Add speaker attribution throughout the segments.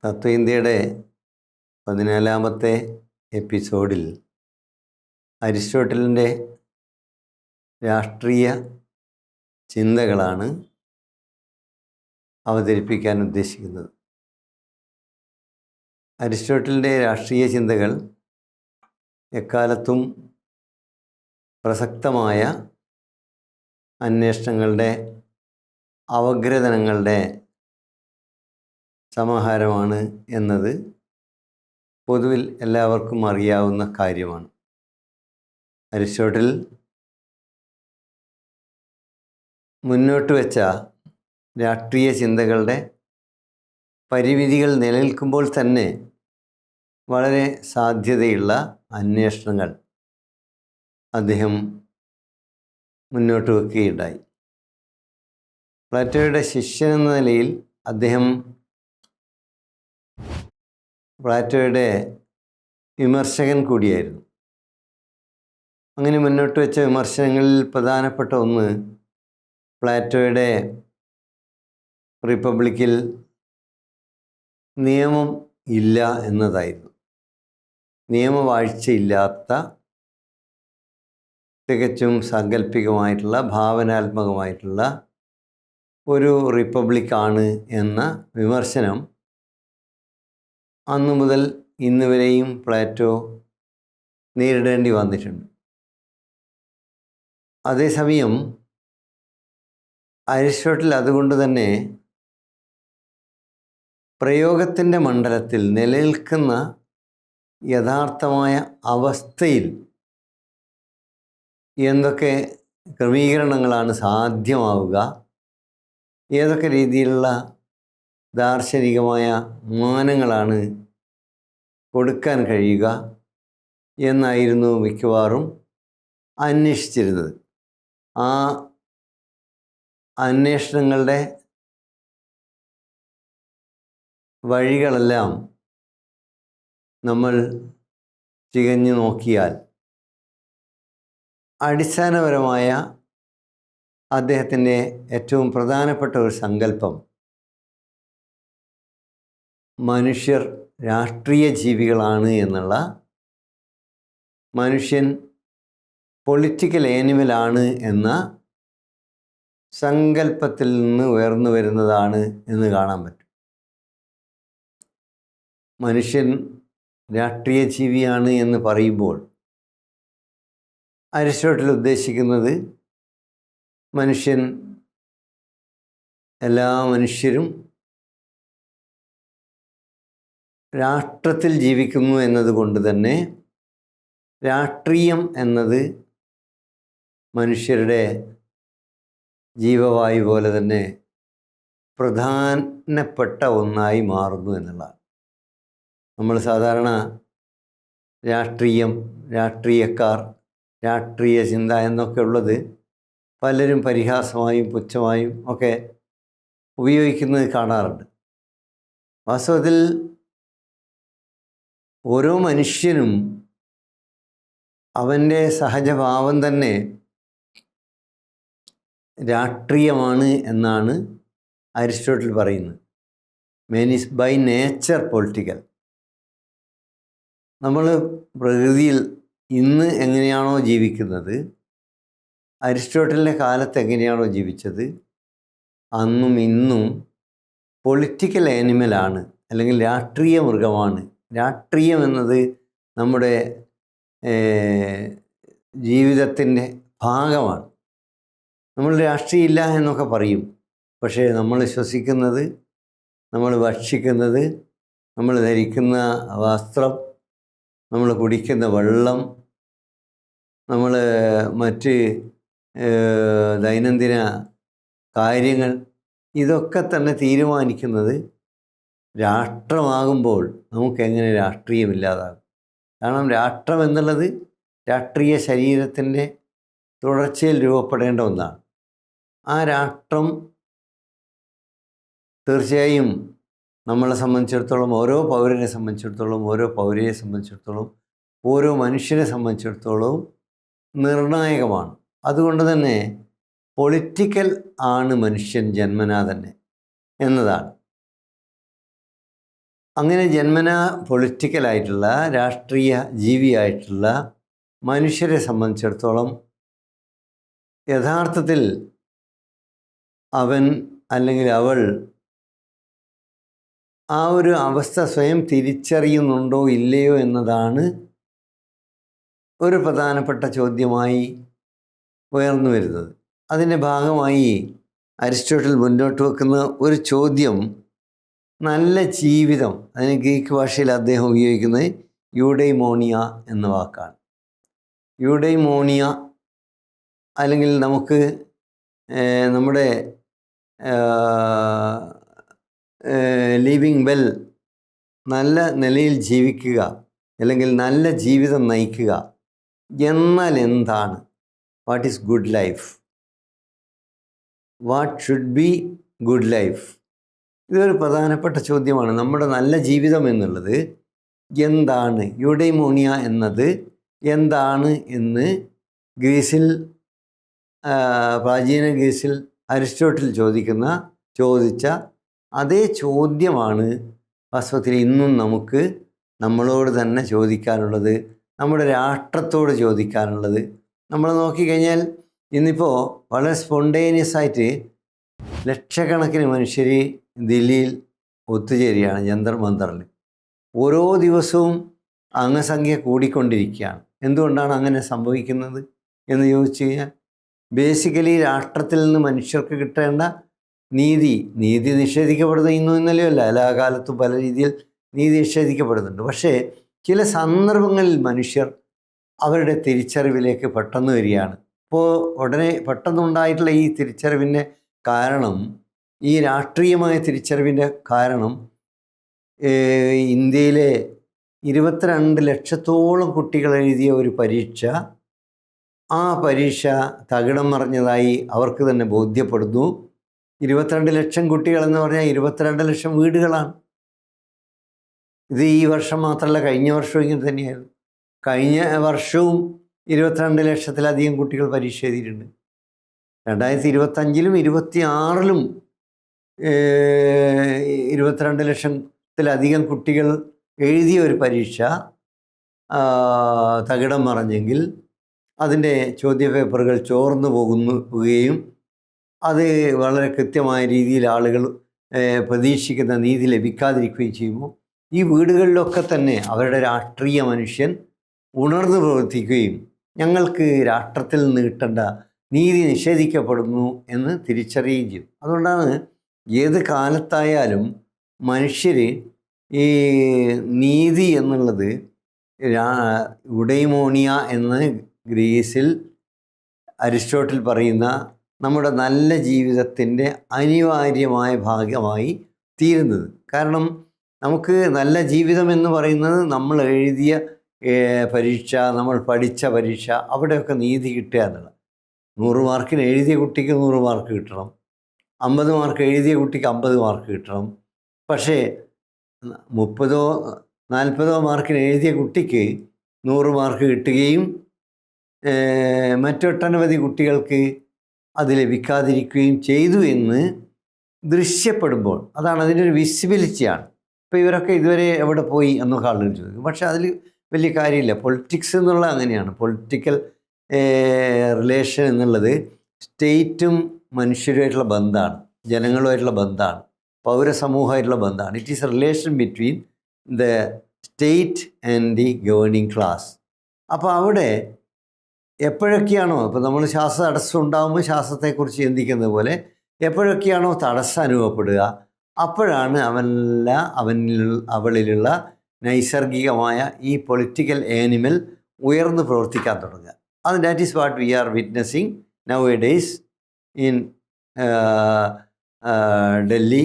Speaker 1: തത്വചിന്തയുടെ 14-ാമത്തെ എപ്പിസോഡിൽ അരിസ്റ്റോട്ടലിൻ്റെ രാഷ്ട്രീയ ചിന്തകളാണ് അവതരിപ്പിക്കാൻ ഉദ്ദേശിക്കുന്നത്. അരിസ്റ്റോട്ടലിൻ്റെ രാഷ്ട്രീയ ചിന്തകൾ എക്കാലത്തും പ്രസക്തമായ അന്വേഷണങ്ങളുടെ അവഗ്രഥനങ്ങളുടെ സമാഹാരമാണ് എന്നത് പൊതുവിൽ എല്ലാവർക്കും അറിയാവുന്ന കാര്യമാണ്. അരിസ്റ്റോട്ടിൽ മുന്നോട്ട് വെച്ച രാഷ്ട്രീയ ചിന്തകളുടെ പരിമിതികൾ നിലനിൽക്കുമ്പോൾ തന്നെ വളരെ സാധ്യതയുള്ള അന്വേഷണങ്ങൾ അദ്ദേഹം മുന്നോട്ട് വയ്ക്കുകയുണ്ടായി. പ്ലാറ്റോയുടെ ശിഷ്യനെന്ന നിലയിൽ അദ്ദേഹം പ്ലാറ്റോയുടെ വിമർശകൻ കൂടിയായിരുന്നു. അങ്ങനെ മുന്നോട്ട് വെച്ച വിമർശനങ്ങളിൽ പ്രധാനപ്പെട്ട ഒന്ന് പ്ലാറ്റോയുടെ റിപ്പബ്ലിക്കിൽ നിയമം ഇല്ല എന്നതായിരുന്നു. നിയമവാഴ്ചയില്ലാത്ത തികച്ചും സാങ്കല്പികമായിട്ടുള്ള ഭാവനാത്മകമായിട്ടുള്ള ഒരു റിപ്പബ്ലിക്കാണ് എന്ന വിമർശനം അന്നു മുതൽ ഇന്ന് വരെയും പ്ലാറ്റോ നേരിടേണ്ടി വന്നിട്ടുണ്ട്. അതേസമയം അരിസ്റ്റോട്ടിൽ അതുകൊണ്ട് തന്നെ പ്രയോഗത്തിൻ്റെ മണ്ഡലത്തിൽ നിലനിൽക്കുന്ന യഥാർത്ഥമായ അവസ്ഥയിൽ എന്തൊക്കെ ക്രമീകരണങ്ങളാണ് സാധ്യമാവുക, ഏതൊക്കെ രീതിയിലുള്ള ദാർശനികമായ മാനങ്ങളാണ് കൊടുക്കാൻ കഴിയുക എന്നായിരുന്നു മിക്കവാറും അന്വേഷിച്ചിരുന്നത്. ആ അന്വേഷണങ്ങളുടെ വഴികളെല്ലാം നമ്മൾ തികഞ്ഞു നോക്കിയാൽ അടിസ്ഥാനപരമായ അദ്ദേഹത്തിൻ്റെ ഏറ്റവും പ്രധാനപ്പെട്ട ഒരു സങ്കല്പം മനുഷ്യർ രാഷ്ട്രീയ ജീവികളാണ് എന്നുള്ള, മനുഷ്യൻ പൊളിറ്റിക്കൽ ആനിമലാണ് എന്ന സങ്കല്പത്തിൽ നിന്ന് ഉയർന്നു വരുന്നതാണ് എന്ന് കാണാൻ പറ്റും. മനുഷ്യൻ രാഷ്ട്രീയ ജീവിയാണ് എന്ന് പറയുമ്പോൾ അരിസ്റ്റോട്ടിൽ ഉദ്ദേശിക്കുന്നത് എല്ലാ മനുഷ്യരും രാഷ്ട്രത്തിൽ ജീവിക്കുന്നു എന്നതുകൊണ്ട് തന്നെ രാഷ്ട്രീയം എന്നത് മനുഷ്യരുടെ ജീവവായു പോലെ തന്നെ പ്രധാനപ്പെട്ട ഒന്നായി മാറുന്നു എന്നുള്ളതാണ്. നമ്മൾ സാധാരണ രാഷ്ട്രീയം, രാഷ്ട്രീയക്കാർ, രാഷ്ട്രീയ ചിന്ത എന്നൊക്കെ ഉള്ളത് പലരും പരിഹാസമായും പുച്ഛമായും ഒക്കെ ഉപയോഗിക്കുന്നത് കാണാറുണ്ട്. വാസ്തവത്തിൽ ഓരോ മനുഷ്യനും അവൻ്റെ സഹജഭാവം തന്നെ രാഷ്ട്രീയമാണ് എന്നാണ് അരിസ്റ്റോട്ടിൽ പറയുന്നത്. Man is by nature political. നമ്മൾ പ്രകൃതിയിൽ ഇന്ന് എങ്ങനെയാണോ ജീവിക്കുന്നത്, അരിസ്റ്റോട്ടലിൻ്റെ കാലത്ത് എങ്ങനെയാണോ ജീവിച്ചത്, അന്നും ഇന്നും പൊളിറ്റിക്കൽ ആനിമലാണ്, അല്ലെങ്കിൽ രാഷ്ട്രീയ മൃഗമാണ്. രാഷ്ട്രീയം എന്നത് നമ്മുടെ ജീവിതത്തിൻ്റെ ഭാഗമാണ്. നമ്മൾ രാഷ്ട്രീയം ഇല്ല എന്നൊക്കെ പറയും, പക്ഷേ നമ്മൾ ശ്വസിക്കുന്നത്, നമ്മൾ ഭക്ഷിക്കുന്നത്, നമ്മൾ ധരിക്കുന്ന വസ്ത്രം, നമ്മൾ കുടിക്കുന്ന വെള്ളം, നമ്മൾ മറ്റ് ദൈനംദിന കാര്യങ്ങൾ, ഇതൊക്കെ തന്നെ തീരുമാനിക്കുന്നത് രാഷ്ട്രമാകുമ്പോൾ നമുക്കെങ്ങനെ രാഷ്ട്രീയമില്ലാതാകും. കാരണം രാഷ്ട്രം എന്നുള്ളത് രാഷ്ട്രീയ ശരീരത്തിൻ്റെ തുടർച്ചയിൽ രൂപപ്പെടേണ്ട ഒന്നാണ്. ആ രാഷ്ട്രം തീർച്ചയായും നമ്മളെ സംബന്ധിച്ചിടത്തോളം, ഓരോ പൗരനെ സംബന്ധിച്ചിടത്തോളം, ഓരോ പൗരയെ സംബന്ധിച്ചിടത്തോളം, ഓരോ മനുഷ്യനെ സംബന്ധിച്ചിടത്തോളം നിർണായകമാണ്. അതുകൊണ്ട് തന്നെ പൊളിറ്റിക്കൽ ആണ് മനുഷ്യൻ ജന്മനാ തന്നെ എന്നതാണ്. അങ്ങനെ ജന്മന പൊളിറ്റിക്കലായിട്ടുള്ള രാഷ്ട്രീയ ജീവിയായിട്ടുള്ള മനുഷ്യരെ സംബന്ധിച്ചിടത്തോളം യഥാർത്ഥത്തിൽ അവൻ അല്ലെങ്കിൽ അവൾ ആ ഒരു അവസ്ഥ സ്വയം തിരിച്ചറിയുന്നുണ്ടോ ഇല്ലയോ എന്നതാണ് ഒരു പ്രധാനപ്പെട്ട ചോദ്യമായി ഉയർന്നു വരുന്നത്. അതിൻ്റെ ഭാഗമായി അരിസ്റ്റോട്ടിൽ മുന്നോട്ട് വെക്കുന്ന ഒരു ചോദ്യം നല്ല ജീവിതം, അതിന് ഗ്രീക്ക് ഭാഷയിൽ അദ്ദേഹം ഉപയോഗിക്കുന്നത് യൂഡൈമോണിയ എന്ന വാക്കാണ്. യൂഡൈമോണിയ അല്ലെങ്കിൽ നമുക്ക് നമ്മുടെ ലിവിങ് വെൽ, നല്ല നിലയിൽ ജീവിക്കുക അല്ലെങ്കിൽ നല്ല ജീവിതം നയിക്കുക എന്നാൽ എന്താണ്? What is good life? What should be good life? ഇതൊരു പ്രധാനപ്പെട്ട ചോദ്യമാണ്. നമ്മുടെ നല്ല ജീവിതം എന്നുള്ളത് എന്താണ്? യൂഡൈമോണിയ എന്നത് എന്താണ് എന്ന് ഗ്രീസിൽ, പ്രാചീന ഗ്രീസിൽ അരിസ്റ്റോട്ടിൽ ചോദിച്ച അതേ ചോദ്യമാണ് വാസ്തവത്തിൽ ഇന്നും നമുക്ക് നമ്മളോട് തന്നെ ചോദിക്കാനുള്ളത്, നമ്മുടെ രാഷ്ട്രത്തോട് ചോദിക്കാനുള്ളത്. നമ്മൾ നോക്കിക്കഴിഞ്ഞാൽ ഇന്നിപ്പോൾ വളരെ സ്പോണ്ടേനിയസ് ആയിട്ട് ലക്ഷക്കണക്കിന് മനുഷ്യർ ദില്ലിയിൽ ഒത്തുചേരുകയാണ് ജന്തർ മന്ദറിൽ. ഓരോ ദിവസവും അംഗസംഖ്യ കൂടിക്കൊണ്ടിരിക്കുകയാണ്. എന്തുകൊണ്ടാണ് അങ്ങനെ സംഭവിക്കുന്നത് എന്ന് ചോദിച്ചു കഴിഞ്ഞാൽ, ബേസിക്കലി രാഷ്ട്രത്തിൽ നിന്ന് മനുഷ്യർക്ക് കിട്ടേണ്ട നീതി നിഷേധിക്കപ്പെടുന്നത് ഇന്നും ഇന്നലെയോ അല്ല, എല്ലാ കാലത്തും പല രീതിയിൽ നീതി നിഷേധിക്കപ്പെടുന്നുണ്ട്. പക്ഷേ ചില സന്ദർഭങ്ങളിൽ മനുഷ്യർ അവരുടെ തിരിച്ചറിവിലേക്ക് പെട്ടെന്ന് വരികയാണ്. അപ്പോൾ ഉടനെ പെട്ടെന്നുണ്ടായിട്ടുള്ള ഈ തിരിച്ചറിവിൻ്റെ കാരണം, ഈ രാഷ്ട്രീയമായ തിരിച്ചറിവിൻ്റെ കാരണം, ഇന്ത്യയിലെ 22 ലക്ഷത്തോളം കുട്ടികൾ എഴുതിയ ഒരു പരീക്ഷ, ആ പരീക്ഷ തകിടം മറിഞ്ഞതായി അവർക്ക് തന്നെ ബോധ്യപ്പെടുന്നു. 22 ലക്ഷം കുട്ടികളെന്ന് പറഞ്ഞാൽ 22 ലക്ഷം വീടുകളാണ്. ഇത് ഈ വർഷം മാത്രമല്ല, കഴിഞ്ഞ വർഷവും ഇങ്ങനെ തന്നെയായിരുന്നു. കഴിഞ്ഞ വർഷവും 22 ലക്ഷത്തിലധികം കുട്ടികൾ പരീക്ഷ എഴുതിയിട്ടുണ്ട്. 2025-ലും 2026-ലും 22 ലക്ഷത്തിലധികം കുട്ടികൾ എഴുതിയ ഒരു പരീക്ഷ തകിടം മറിഞ്ഞെങ്കിൽ അതിൻ്റെ ചോദ്യപേപ്പറുകൾ ചോർന്നു പോകുകയും അത് വളരെ കൃത്യമായ രീതിയിൽ ആളുകൾ പ്രതീക്ഷിക്കുന്ന നീതി ലഭിക്കാതിരിക്കുകയും ചെയ്യുമ്പോൾ ഈ വീടുകളിലൊക്കെ തന്നെ അവരുടെ രാഷ്ട്രീയ മനുഷ്യൻ ഉണർന്നു പ്രവർത്തിക്കുകയും ഞങ്ങൾക്ക് രാഷ്ട്രത്തിൽ നിന്ന് കിട്ടേണ്ട നീതി നിഷേധിക്കപ്പെടുന്നു എന്ന് തിരിച്ചറിയുകയും ചെയ്യും. അതുകൊണ്ടാണ് ഏത് കാലത്തായാലും മനുഷ്യർ ഈ നീതി എന്നുള്ളത് യൂഡൈമോണിയ എന്ന് ഗ്രീസിൽ അരിസ്റ്റോട്ടിൽ പറയുന്ന നമ്മുടെ നല്ല ജീവിതത്തിൻ്റെ അനിവാര്യമായ ഭാഗമായി തീരുന്നത്. കാരണം നമുക്ക് നല്ല ജീവിതം എന്ന് പറയുന്നത് നമ്മൾ എഴുതിയ പരീക്ഷ, നമ്മൾ പഠിച്ച പരീക്ഷ, അവിടെയൊക്കെ നീതി കിട്ടുക എന്നുള്ളത്. 100 മാർക്കിന് എഴുതിയ കുട്ടിക്ക് 100 മാർക്ക് കിട്ടണം, 50 മാർക്ക് എഴുതിയ കുട്ടിക്ക് 50 മാർക്ക് കിട്ടണം. പക്ഷേ 30-40 മാർക്കിന് എഴുതിയ കുട്ടിക്ക് 100 മാർക്ക് കിട്ടുകയും മറ്റൊട്ടനവധി കുട്ടികൾക്ക് അത് ലഭിക്കാതിരിക്കുകയും ചെയ്തു എന്ന് ദൃശ്യപ്പെടുമ്പോൾ, അതാണ് അതിൻ്റെ ഒരു വിസിബിലിറ്റിയാണ്. ഇപ്പോൾ ഇവരൊക്കെ ഇതുവരെ എവിടെ പോയി എന്നൊക്കെ ആളുകൾ ചോദിക്കും. പക്ഷേ അതിൽ വലിയ കാര്യമില്ല. പൊളിറ്റിക്സ് എന്നുള്ള അങ്ങനെയാണ്. പൊളിറ്റിക്കൽ റിലേഷൻ എന്നുള്ളത് സ്റ്റേറ്റും മനുഷ്യരുമായിട്ടുള്ള ബന്ധമാണ്, ജനങ്ങളുമായിട്ടുള്ള ബന്ധമാണ്, പൗരസമൂഹമായിട്ടുള്ള ബന്ധമാണ്. It is A relation between the state and the governing class. അപ്പോൾ അവിടെ എപ്പോഴൊക്കെയാണോ, ഇപ്പോൾ നമ്മൾ ശ്വാസ തടസ്സം ഉണ്ടാകുമ്പോൾ ശ്വാസത്തെക്കുറിച്ച് ചിന്തിക്കുന്നത് പോലെ എപ്പോഴൊക്കെയാണോ തടസ്സം അനുഭവപ്പെടുക, അപ്പോഴാണ് അവളിലുള്ള നൈസർഗികമായ ഈ പൊളിറ്റിക്കൽ ആനിമൽ ഉയർന്നു പ്രവർത്തിക്കാൻ തുടങ്ങുക. That is what we are witnessing nowadays in Delhi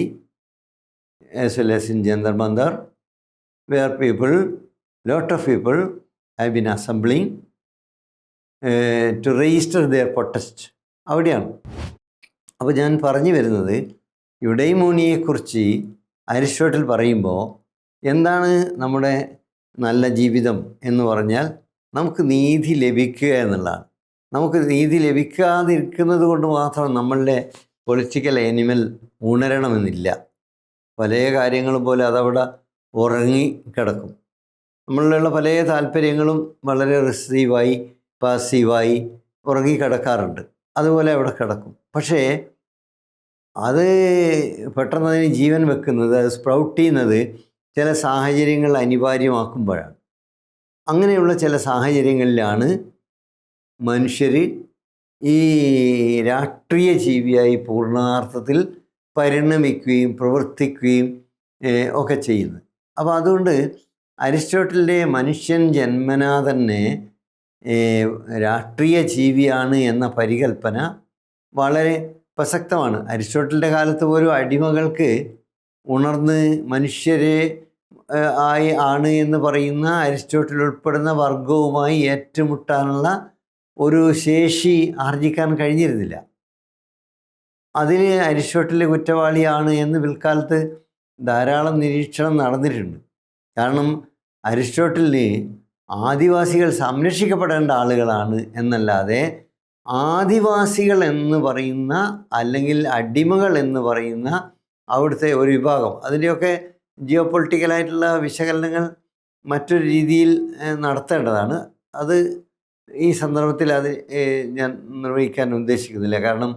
Speaker 1: as well as in Jantar Mandar, where lot of people have been assembling to register their protest. അവിടെയാണ്. അപ്പോൾ ഞാൻ പറഞ്ഞു വരുന്നത്, യൂഡൈമോണിയെക്കുറിച്ച് അരിസ്റ്റോട്ടിൽ പറയുമ്പോൾ എന്താണ് നമ്മുടെ നല്ല ജീവിതം എന്ന് പറഞ്ഞാൽ നമുക്ക് നീതി ലഭിക്കുക എന്നുള്ളതാണ്. നമുക്ക് നീതി ലഭിക്കാതിരിക്കുന്നത് കൊണ്ട് മാത്രം നമ്മളുടെ പൊളിറ്റിക്കൽ ആനിമൽ ഉണരണമെന്നില്ല. പല കാര്യങ്ങളും പോലെ അതവിടെ ഉറങ്ങി കിടക്കും. നമ്മളിലുള്ള പല താല്പര്യങ്ങളും വളരെ റിസീവായി പാസീവായി ഉറങ്ങിക്കിടക്കാറുണ്ട്. അതുപോലെ അവിടെ കിടക്കും. പക്ഷേ അത് പെട്ടെന്ന് അതിന് ജീവൻ വെക്കുന്നത്, അത് സ്പ്രൗട്ട് ചെയ്യുന്നത് ചില സാഹചര്യങ്ങൾ അനിവാര്യമാക്കുമ്പോഴാണ്. അങ്ങനെയുള്ള ചില സാഹചര്യങ്ങളിലാണ് മനുഷ്യർ ഈ രാഷ്ട്രീയ ജീവിയായി പൂർണ്ണാർത്ഥത്തിൽ പരിണമിക്കുകയും പ്രവർത്തിക്കുകയും ഒക്കെ ചെയ്യുന്നത്. അപ്പോൾ അതുകൊണ്ട് അരിസ്റ്റോട്ടലിൻ്റെ മനുഷ്യൻ ജന്മനാ തന്നെ രാഷ്ട്രീയ ജീവിയാണ് എന്ന പരികൽപ്പന വളരെ പ്രസക്തമാണ്. അരിസ്റ്റോട്ടലിൻ്റെ കാലത്ത് പോലും അടിമകൾക്ക് ഉണർന്ന് മനുഷ്യരെ ആണ് എന്ന് പറയുന്ന അരിസ്റ്റോട്ടൽ ഉൾപ്പെടുന്ന വർഗവുമായി ഏറ്റുമുട്ടാനുള്ള ഒരു ശേഷി ആർജിക്കാൻ കഴിഞ്ഞിരുന്നില്ല. അതിൽ അരിസ്റ്റോട്ടൽ കുറ്റവാളിയാണ് എന്ന് പിൽക്കാലത്ത് ധാരാളം നിരീക്ഷണം നടന്നിട്ടുണ്ട്. കാരണം അരിസ്റ്റോട്ടലിന് ആദിവാസികൾ സംരക്ഷിക്കപ്പെടേണ്ട ആളുകളാണ് എന്നല്ലാതെ ആദിവാസികൾ എന്ന് പറയുന്ന അല്ലെങ്കിൽ അടിമകൾ എന്ന് പറയുന്ന അവിടുത്തെ ഒരു വിഭാഗം, അതിൻ്റെയൊക്കെ ജിയോ പൊളിറ്റിക്കലായിട്ടുള്ള വിശകലനങ്ങൾ മറ്റൊരു രീതിയിൽ നടത്തേണ്ടതാണ്. അത് ഈ സന്ദർഭത്തിൽ അത് ഞാൻ നിർവഹിക്കാൻ ഉദ്ദേശിക്കുന്നില്ല. കാരണം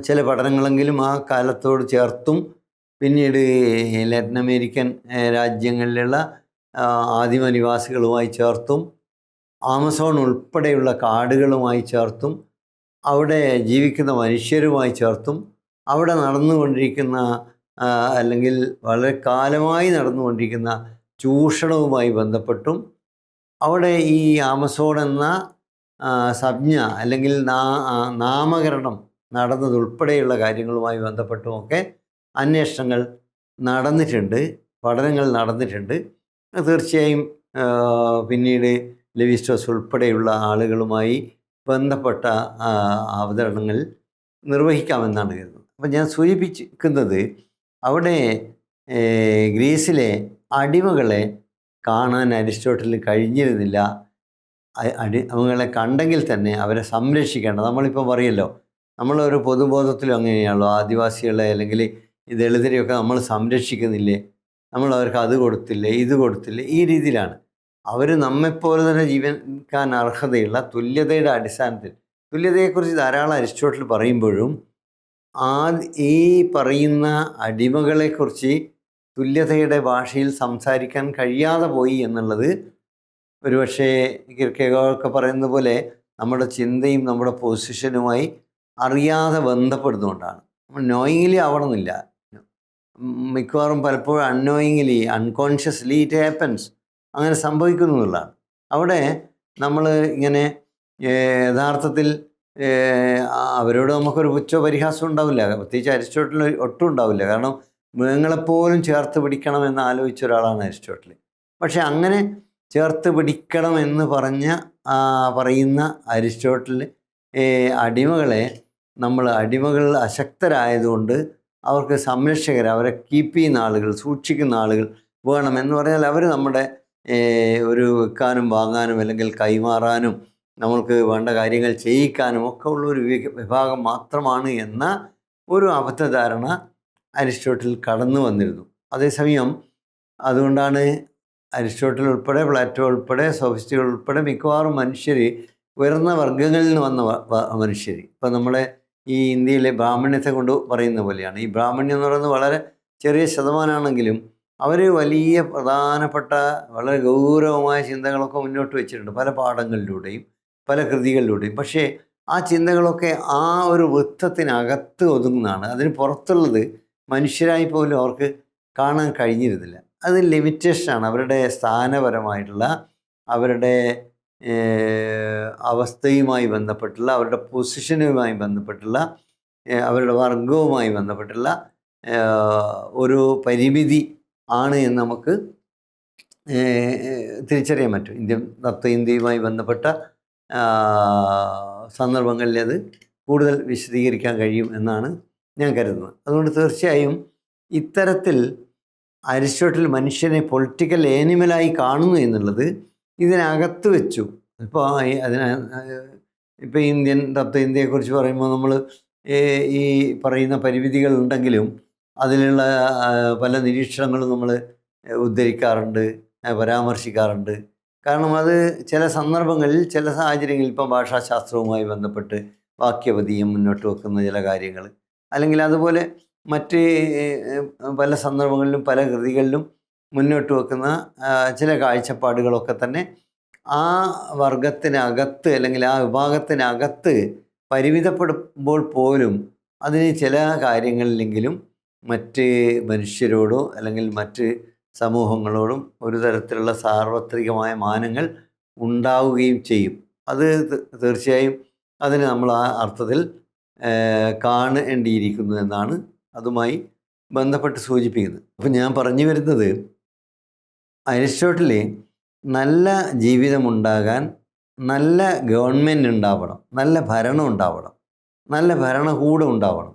Speaker 1: ചില പഠനങ്ങളെങ്കിലും ആ കാലത്തോട് ചേർത്തും പിന്നീട് ലാറ്റിൻ അമേരിക്കൻ രാജ്യങ്ങളിലുള്ള ആദിമ നിവാസികളുമായി ചേർത്തും ആമസോൺ ഉൾപ്പെടെയുള്ള കാടുകളുമായി ചേർത്തും അവിടെ ജീവിക്കുന്ന മനുഷ്യരുമായി ചേർത്തും അവിടെ നടന്നുകൊണ്ടിരിക്കുന്ന അല്ലെങ്കിൽ വളരെ കാലമായി നടന്നുകൊണ്ടിരിക്കുന്ന ചൂഷണവുമായി ബന്ധപ്പെട്ടും അവിടെ ഈ ആമസോൺ എന്ന സംജ്ഞ അല്ലെങ്കിൽ നാമകരണം നടന്നതുൾപ്പെടെയുള്ള കാര്യങ്ങളുമായി ബന്ധപ്പെട്ടുമൊക്കെ അന്വേഷണങ്ങൾ നടന്നിട്ടുണ്ട്, പഠനങ്ങൾ നടന്നിട്ടുണ്ട്. തീർച്ചയായും പിന്നീട് ലെവിസ്ട്രോസ് ഉൾപ്പെടെയുള്ള ആളുകളുമായി ബന്ധപ്പെട്ട അവതരണങ്ങൾ നിർവഹിക്കാമെന്നാണ് കരുതുന്നത്. അപ്പം ഞാൻ സൂചിപ്പിക്കുന്നത് അവിടെ ഗ്രീസിലെ അടിമകളെ കാണാൻ അരിസ്റ്റോട്ടലിന് കഴിഞ്ഞിരുന്നില്ല. അടിമകളെ കണ്ടെങ്കിൽ തന്നെ അവരെ സംരക്ഷിക്കേണ്ട, നമ്മളിപ്പോൾ പറയല്ലോ, നമ്മളൊരു പൊതുബോധത്തിലും അങ്ങനെയാണല്ലോ, ആദിവാസികളെ അല്ലെങ്കിൽ ഈ ദളിതരെയൊക്കെ നമ്മൾ സംരക്ഷിക്കുന്നില്ലേ, നമ്മൾ അവർക്ക് അത് കൊടുത്തില്ലേ ഇത് കൊടുത്തില്ലേ, ഈ രീതിയിലാണ്. അവർ നമ്മെപ്പോലെ തന്നെ ജീവിക്കാൻ അർഹതയുള്ള തുല്യതയുടെ അടിസ്ഥാനത്തിൽ, തുല്യതയെക്കുറിച്ച് ധാരാളം അരിസ്റ്റോട്ടൽ പറയുമ്പോഴും ഈ പറയുന്ന അടിമകളെക്കുറിച്ച് തുല്യതയുടെ ഭാഷയിൽ സംസാരിക്കാൻ കഴിയാതെ പോയി എന്നുള്ളത് ഒരുപക്ഷെ കിർക്കെഗോറൊക്കെ പറയുന്ന പോലെ നമ്മുടെ ചിന്തയും നമ്മുടെ പൊസിഷനുമായി അറിയാതെ ബന്ധപ്പെടുന്നതുകൊണ്ടാണ്. നമ്മൾ നോയിങ്ലി ആവണമെന്നില്ല, മിക്കവാറും പലപ്പോഴും അൺനോയിങ്ലി അൺകോൺഷ്യസ്ലി ഇറ്റ് ഹാപ്പൻസ്, അങ്ങനെ സംഭവിക്കുന്നു എന്നുള്ളതാണ്. അവിടെ നമ്മൾ ഇങ്ങനെ യഥാർത്ഥത്തിൽ അവരോട് നമുക്കൊരു പുച്ഛോ പരിഹാസം ഉണ്ടാവില്ല, പ്രത്യേകിച്ച് അരിസ്റ്റോട്ടൽ ഒട്ടും ഉണ്ടാവില്ല. കാരണം മൃഗങ്ങളെപ്പോലും ചേർത്ത് പിടിക്കണമെന്ന് ആലോചിച്ച ഒരാളാണ് അരിസ്റ്റോട്ടൽ. പക്ഷെ അങ്ങനെ ചേർത്ത് പിടിക്കണം എന്ന് പറയുന്ന അരിസ്റ്റോട്ടൽ അടിമകൾ അശക്തരായതുകൊണ്ട് അവർക്ക് സംരക്ഷകർ, അവരെ കീപ്പ് ചെയ്യുന്ന ആളുകൾ, സൂക്ഷിക്കുന്ന ആളുകൾ വേണം എന്ന് പറഞ്ഞാൽ അവർ നമ്മുടെ ഒരു വിൽക്കാനും വാങ്ങാനും അല്ലെങ്കിൽ കൈമാറാനും നമ്മൾക്ക് വേണ്ട കാര്യങ്ങൾ ചെയ്യിക്കാനും ഒക്കെ ഉള്ളൊരു വിഭാഗം മാത്രമാണ് എന്ന ഒരു അബദ്ധധാരണ അരിസ്റ്റോട്ടിൽ കടന്നു വന്നിരുന്നു. അതേസമയം അതുകൊണ്ടാണ് അരിസ്റ്റോട്ടിൽ ഉൾപ്പെടെ പ്ലാറ്റോ ഉൾപ്പെടെ സോഫിസ്റ്റുകൾ ഉൾപ്പെടെ മിക്കവാറും മനുഷ്യർ ഉയർന്ന വർഗ്ഗങ്ങളിൽ നിന്ന് വന്ന മനുഷ്യർ, ഇപ്പം നമ്മളെ ഈ ഇന്ത്യയിലെ ബ്രാഹ്മണ്യത്തെ കൊണ്ട് പറയുന്ന പോലെയാണ്. ഈ ബ്രാഹ്മണ്യം എന്ന് പറയുന്നത് വളരെ ചെറിയ ശതമാനമാണെങ്കിലും അവർ വലിയ പ്രധാനപ്പെട്ട വളരെ ഗൗരവമായ ചിന്തകളൊക്കെ മുന്നോട്ട് വെച്ചിട്ടുണ്ട് പല പാഠങ്ങളിലൂടെയും പല കൃതികളിലൂടെയും. പക്ഷേ ആ ചിന്തകളൊക്കെ ആ ഒരു വൃത്തത്തിനകത്ത് ഒതുങ്ങുന്നതാണ്. അതിന് പുറത്തുള്ളത് മനുഷ്യരായി പോലും അവർക്ക് കാണാൻ കഴിഞ്ഞിരുന്നില്ല. അത് ലിമിറ്റേഷനാണ്. അവരുടെ സ്ഥാനപരമായിട്ടുള്ള, അവരുടെ അവസ്ഥയുമായി ബന്ധപ്പെട്ടുള്ള, അവരുടെ പൊസിഷനുമായി ബന്ധപ്പെട്ടുള്ള, അവരുടെ വർഗവുമായി ബന്ധപ്പെട്ടുള്ള ഒരു പരിമിതി ആണ് എന്ന് നമുക്ക് തിരിച്ചറിയാൻ പറ്റും. ഇന്ത്യയുമായി ബന്ധപ്പെട്ട സന്ദർഭങ്ങളിൽ അത് കൂടുതൽ വിശദീകരിക്കാൻ കഴിയും എന്നാണ് ഞാൻ കരുതുന്നത്. അതുകൊണ്ട് തീർച്ചയായും ഇത്തരത്തിൽ അരിസ്റ്റോട്ടിൽ മനുഷ്യനെ പൊളിറ്റിക്കൽ ഏനിമലായി കാണുന്നു എന്നുള്ളത് ഇതിനകത്ത് വെച്ചു. ഇപ്പോൾ ഇന്ത്യയെക്കുറിച്ച് പറയുമ്പോൾ നമ്മൾ ഈ പറയുന്ന പരിമിതികൾ ഉണ്ടെങ്കിലും അതിലുള്ള പല നിരീക്ഷണങ്ങളും നമ്മൾ ഉദ്ധരിക്കാറുണ്ട്, പരാമർശിക്കാറുണ്ട്. കാരണം അത് ചില സന്ദർഭങ്ങളിൽ ചില സാഹചര്യങ്ങളിൽ ഇപ്പം ഭാഷാശാസ്ത്രവുമായി ബന്ധപ്പെട്ട് വാക്യപതിയും മുന്നോട്ട് വെക്കുന്ന ചില കാര്യങ്ങൾ, അല്ലെങ്കിൽ അതുപോലെ മറ്റ് പല സന്ദർഭങ്ങളിലും പല കൃതികളിലും മുന്നോട്ട് വെക്കുന്ന ചില കാഴ്ചപ്പാടുകളൊക്കെ തന്നെ ആ വർഗത്തിനകത്ത് അല്ലെങ്കിൽ ആ വിഭാഗത്തിനകത്ത് പരിമിതപ്പെടുമ്പോൾ പോലും അതിന് ചില കാര്യങ്ങളിലെങ്കിലും മറ്റ് മനുഷ്യരോടോ അല്ലെങ്കിൽ മറ്റ് സമൂഹങ്ങളോടും ഒരു തരത്തിലുള്ള സാർവത്രികമായ മാനങ്ങൾ ഉണ്ടാവുകയും ചെയ്യും. അത് തീർച്ചയായും അതിന് നമ്മൾ ആ അർത്ഥത്തിൽ കാണേണ്ടിയിരിക്കുന്നു എന്നാണ് അതുമായി ബന്ധപ്പെട്ട് സൂചിപ്പിക്കുന്നത്. അപ്പം ഞാൻ പറഞ്ഞു വരുന്നത്, അരിസ്റ്റോട്ടിൽ നല്ല ജീവിതമുണ്ടാകാൻ നല്ല ഗവൺമെൻറ് ഉണ്ടാവണം, നല്ല ഭരണം ഉണ്ടാവണം, നല്ല ഭരണകൂടം ഉണ്ടാവണം.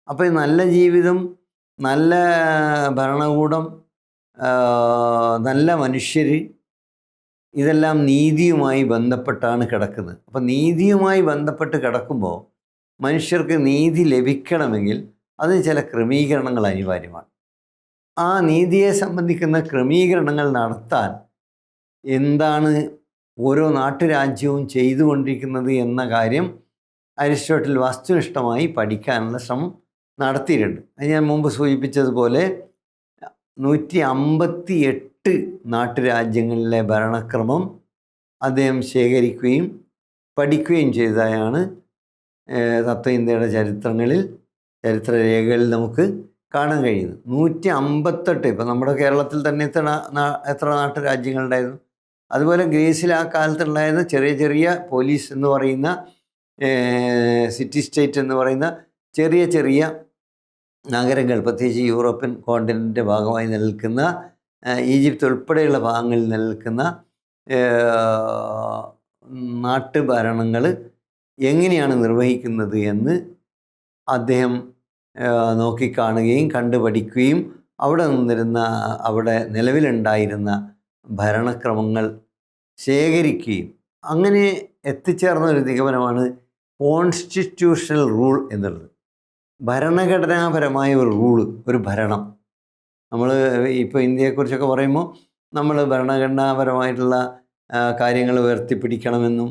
Speaker 1: അപ്പോൾ ഈ നല്ല ജീവിതം, നല്ല ഭരണകൂടം, നല്ല മനുഷ്യർ, ഇതെല്ലാം നീതിയുമായി ബന്ധപ്പെട്ടാണ് കിടക്കുന്നത്. അപ്പം നീതിയുമായി ബന്ധപ്പെട്ട് കിടക്കുമ്പോൾ മനുഷ്യർക്ക് നീതി ലഭിക്കണമെങ്കിൽ അതിന് ചില ക്രമീകരണങ്ങൾ അനിവാര്യമാണ്. ആ നീതിയെ സംബന്ധിക്കുന്ന ക്രമീകരണങ്ങൾ നടത്താൻ എന്താണ് ഓരോ നാട്ടുരാജ്യവും ചെയ്തുകൊണ്ടിരിക്കുന്നത് എന്ന കാര്യം അരിസ്റ്റോട്ടിൽ വസ്തുനിഷ്ഠമായി പഠിക്കാനുള്ള ശ്രമം നടത്തിയിട്ടുണ്ട്. അത് ഞാൻ മുമ്പ് സൂചിപ്പിച്ചതുപോലെ 158 നാട്ടുരാജ്യങ്ങളിലെ ഭരണക്രമം അദ്ദേഹം ശേഖരിക്കുകയും പഠിക്കുകയും ചെയ്തതായാണ് തത്വചിന്തയുടെ ചരിത്രരേഖകളിൽ നമുക്ക് കാണാൻ കഴിയുന്നത്. 158. ഇപ്പം നമ്മുടെ കേരളത്തിൽ തന്നെ എത്ര നാട്ടുരാജ്യങ്ങളുണ്ടായിരുന്നു? അതുപോലെ ഗ്രീസിൽ ആ കാലത്തുണ്ടായിരുന്ന ചെറിയ ചെറിയ പോലീസ് എന്ന് പറയുന്ന, സിറ്റി സ്റ്റേറ്റ് എന്ന് പറയുന്ന ചെറിയ ചെറിയ നഗരങ്ങൾ, പ്രത്യേകിച്ച് യൂറോപ്യൻ കോണ്ടിനെൻ്റിൻ്റെ ഭാഗമായി നിലനിൽക്കുന്ന ഈജിപ്ത് ഉൾപ്പെടെയുള്ള ഭാഗങ്ങളിൽ നിലനിൽക്കുന്ന നാട്ടുഭരണങ്ങൾ എങ്ങനെയാണ് നിർവഹിക്കുന്നത് എന്ന് അദ്ദേഹം നോക്കിക്കാണുകയും കണ്ടുപഠിക്കുകയും അവിടെ നിലവിലുണ്ടായിരുന്ന ഭരണക്രമങ്ങൾ ശേഖരിക്കുകയും അങ്ങനെ എത്തിച്ചേർന്ന ഒരു നിഗമനമാണ് കോൺസ്റ്റിറ്റ്യൂഷണൽ റൂൾ എന്നുള്ളത്. ഭരണഘടനാപരമായ ഒരു റൂള്, ഒരു ഭരണം. നമ്മൾ ഇപ്പോൾ ഇന്ത്യയെക്കുറിച്ചൊക്കെ പറയുമ്പോൾ നമ്മൾ ഭരണഘടനാപരമായിട്ടുള്ള കാര്യങ്ങൾ ഉയർത്തിപ്പിടിക്കണമെന്നും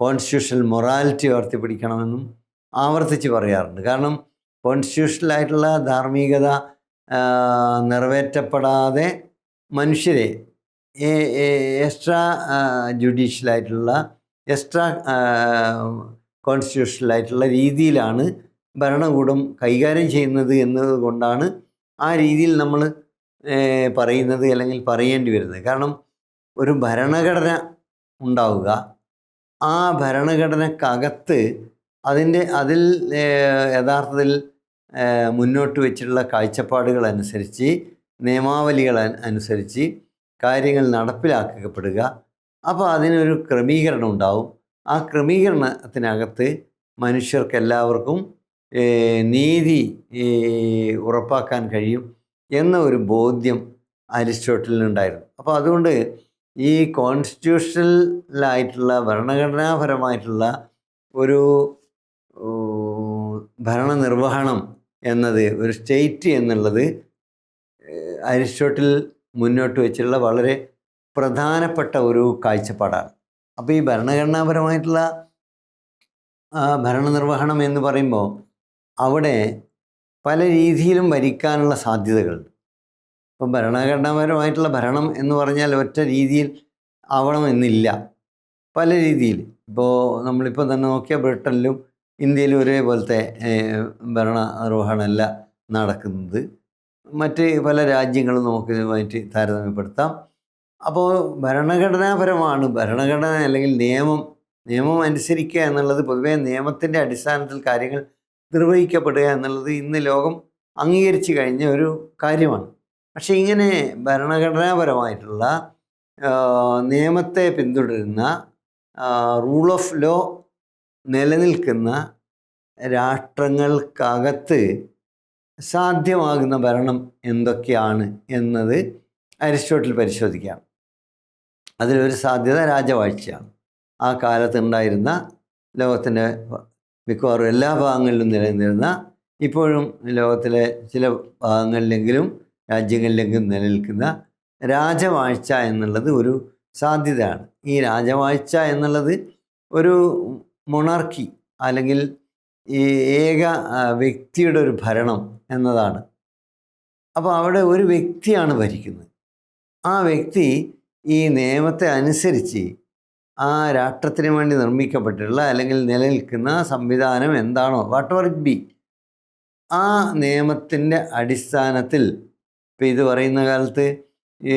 Speaker 1: കോൺസ്റ്റിറ്റ്യൂഷണൽ മൊറാലിറ്റി ഉയർത്തിപ്പിടിക്കണമെന്നും ആവർത്തിച്ച് പറയാറുണ്ട്. കാരണം കോൺസ്റ്റിറ്റ്യൂഷണലായിട്ടുള്ള ധാർമ്മികത നിറവേറ്റപ്പെടാതെ മനുഷ്യരെ എക്സ്ട്രാ ജുഡീഷ്യലായിട്ടുള്ള, എക്സ്ട്രാ കോൺസ്റ്റിറ്റ്യൂഷണലായിട്ടുള്ള രീതിയിലാണ് ഭരണകൂടം കൈകാര്യം ചെയ്യുന്നത് എന്നതുകൊണ്ടാണ് ആ രീതിയിൽ നമ്മൾ പറയുന്നത് അല്ലെങ്കിൽ പറയേണ്ടി വരുന്നത്. കാരണം ഒരു ഭരണഘടന ഉണ്ടാവുക, ആ ഭരണഘടനക്കകത്ത് അതിൽ യഥാർത്ഥത്തിൽ മുന്നോട്ട് വെച്ചിട്ടുള്ള കാഴ്ചപ്പാടുകൾ അനുസരിച്ച്, നിയമാവലികൾ അനുസരിച്ച് കാര്യങ്ങൾ നടപ്പിലാക്കപ്പെടുക. അപ്പോൾ അതിനൊരു ക്രമീകരണം ഉണ്ടാവും. ആ ക്രമീകരണത്തിനകത്ത് മനുഷ്യർക്കെല്ലാവർക്കും നീതി ഉറപ്പാക്കാൻ കഴിയും എന്ന ഒരു ബോധ്യം അരിസ്റ്റോട്ടലിനുണ്ടായിരുന്നു. അപ്പോൾ അതുകൊണ്ട് ഈ കോൺസ്റ്റിറ്റ്യൂഷണലായിട്ടുള്ള ഭരണഘടനാപരമായിട്ടുള്ള ഒരു ഭരണനിർവഹണം എന്നത്, ഒരു സ്റ്റേറ്റ് എന്നുള്ളത് അരിസ്റ്റോട്ടിൽ മുന്നോട്ട് വെച്ചിട്ടുള്ള വളരെ പ്രധാനപ്പെട്ട ഒരു കാഴ്ചപ്പാടാണ്. അപ്പോൾ ഈ ഭരണഘടനാപരമായിട്ടുള്ള ഭരണനിർവഹണം എന്ന് പറയുമ്പോൾ അവിടെ പല രീതിയിലും ഭരിക്കാനുള്ള സാധ്യതകളുണ്ട്. ഇപ്പം ഭരണഘടനാപരമായിട്ടുള്ള ഭരണം എന്ന് പറഞ്ഞാൽ ഒറ്റ രീതിയിൽ ആവണമെന്നില്ല, പല രീതിയിൽ. ഇപ്പോൾ നമ്മളിപ്പോൾ തന്നെ നോക്കിയാൽ ബ്രിട്ടനിലും ഇന്ത്യയിലും ഒരേപോലത്തെ ഭരണനിർവഹണമല്ല നടക്കുന്നത്. മറ്റ് പല രാജ്യങ്ങളും നമുക്ക് ഇതുമായിട്ട് താരതമ്യപ്പെടുത്താം. അപ്പോൾ ഭരണഘടനാപരമാണ്, ഭരണഘടന അല്ലെങ്കിൽ നിയമം അനുസരിക്കുക എന്നുള്ളത്, പൊതുവേ നിയമത്തിൻ്റെ അടിസ്ഥാനത്തിൽ കാര്യങ്ങൾ നിർവഹിക്കപ്പെടുക എന്നുള്ളത് ഇന്ന് ലോകം അംഗീകരിച്ചു കഴിഞ്ഞ ഒരു കാര്യമാണ്. പക്ഷേ ഇങ്ങനെ ഭരണഘടനാപരമായിട്ടുള്ള നിയമത്തെ പിന്തുടരുന്ന, റൂൾ ഓഫ് ലോ നിലനിൽക്കുന്ന രാഷ്ട്രങ്ങൾക്കകത്ത് സാധ്യമാകുന്ന ഭരണം എന്തൊക്കെയാണ് എന്നത് അരിസ്റ്റോട്ടിൽ പരിശോധിക്കുകയാണ്. അതിലൊരു സാധ്യത രാജവാഴ്ചയാണ്. ആ കാലത്തുണ്ടായിരുന്ന ലോകത്തിൻ്റെ മിക്കവാറും എല്ലാ ഭാഗങ്ങളിലും നിലനിന്നിരുന്ന, ഇപ്പോഴും ലോകത്തിലെ ചില ഭാഗങ്ങളിലെങ്കിലും രാജ്യങ്ങളിലെങ്കിലും നിലനിൽക്കുന്ന രാജവാഴ്ച എന്നുള്ളത് ഒരു സാധ്യതയാണ്. ഈ രാജവാഴ്ച എന്നുള്ളത് ഒരു മൊണാർക്കി അല്ലെങ്കിൽ ഈ ഏക വ്യക്തിയുടെ ഒരു ഭരണം എന്നതാണ്. അപ്പോൾ അവിടെ ഒരു വ്യക്തിയാണ് ഭരിക്കുന്നത്. ആ വ്യക്തി ഈ നിയമത്തെ അനുസരിച്ച് ആ രാഷ്ട്രത്തിന് വേണ്ടി നിർമ്മിക്കപ്പെട്ടിട്ടുള്ള അല്ലെങ്കിൽ നിലനിൽക്കുന്ന സംവിധാനം എന്താണോ, വാട്ട് എവർ ഇറ്റ് ബി, ആ നിയമത്തിൻ്റെ അടിസ്ഥാനത്തിൽ ഇപ്പം ഇത് പറയുന്ന കാലത്ത് ഈ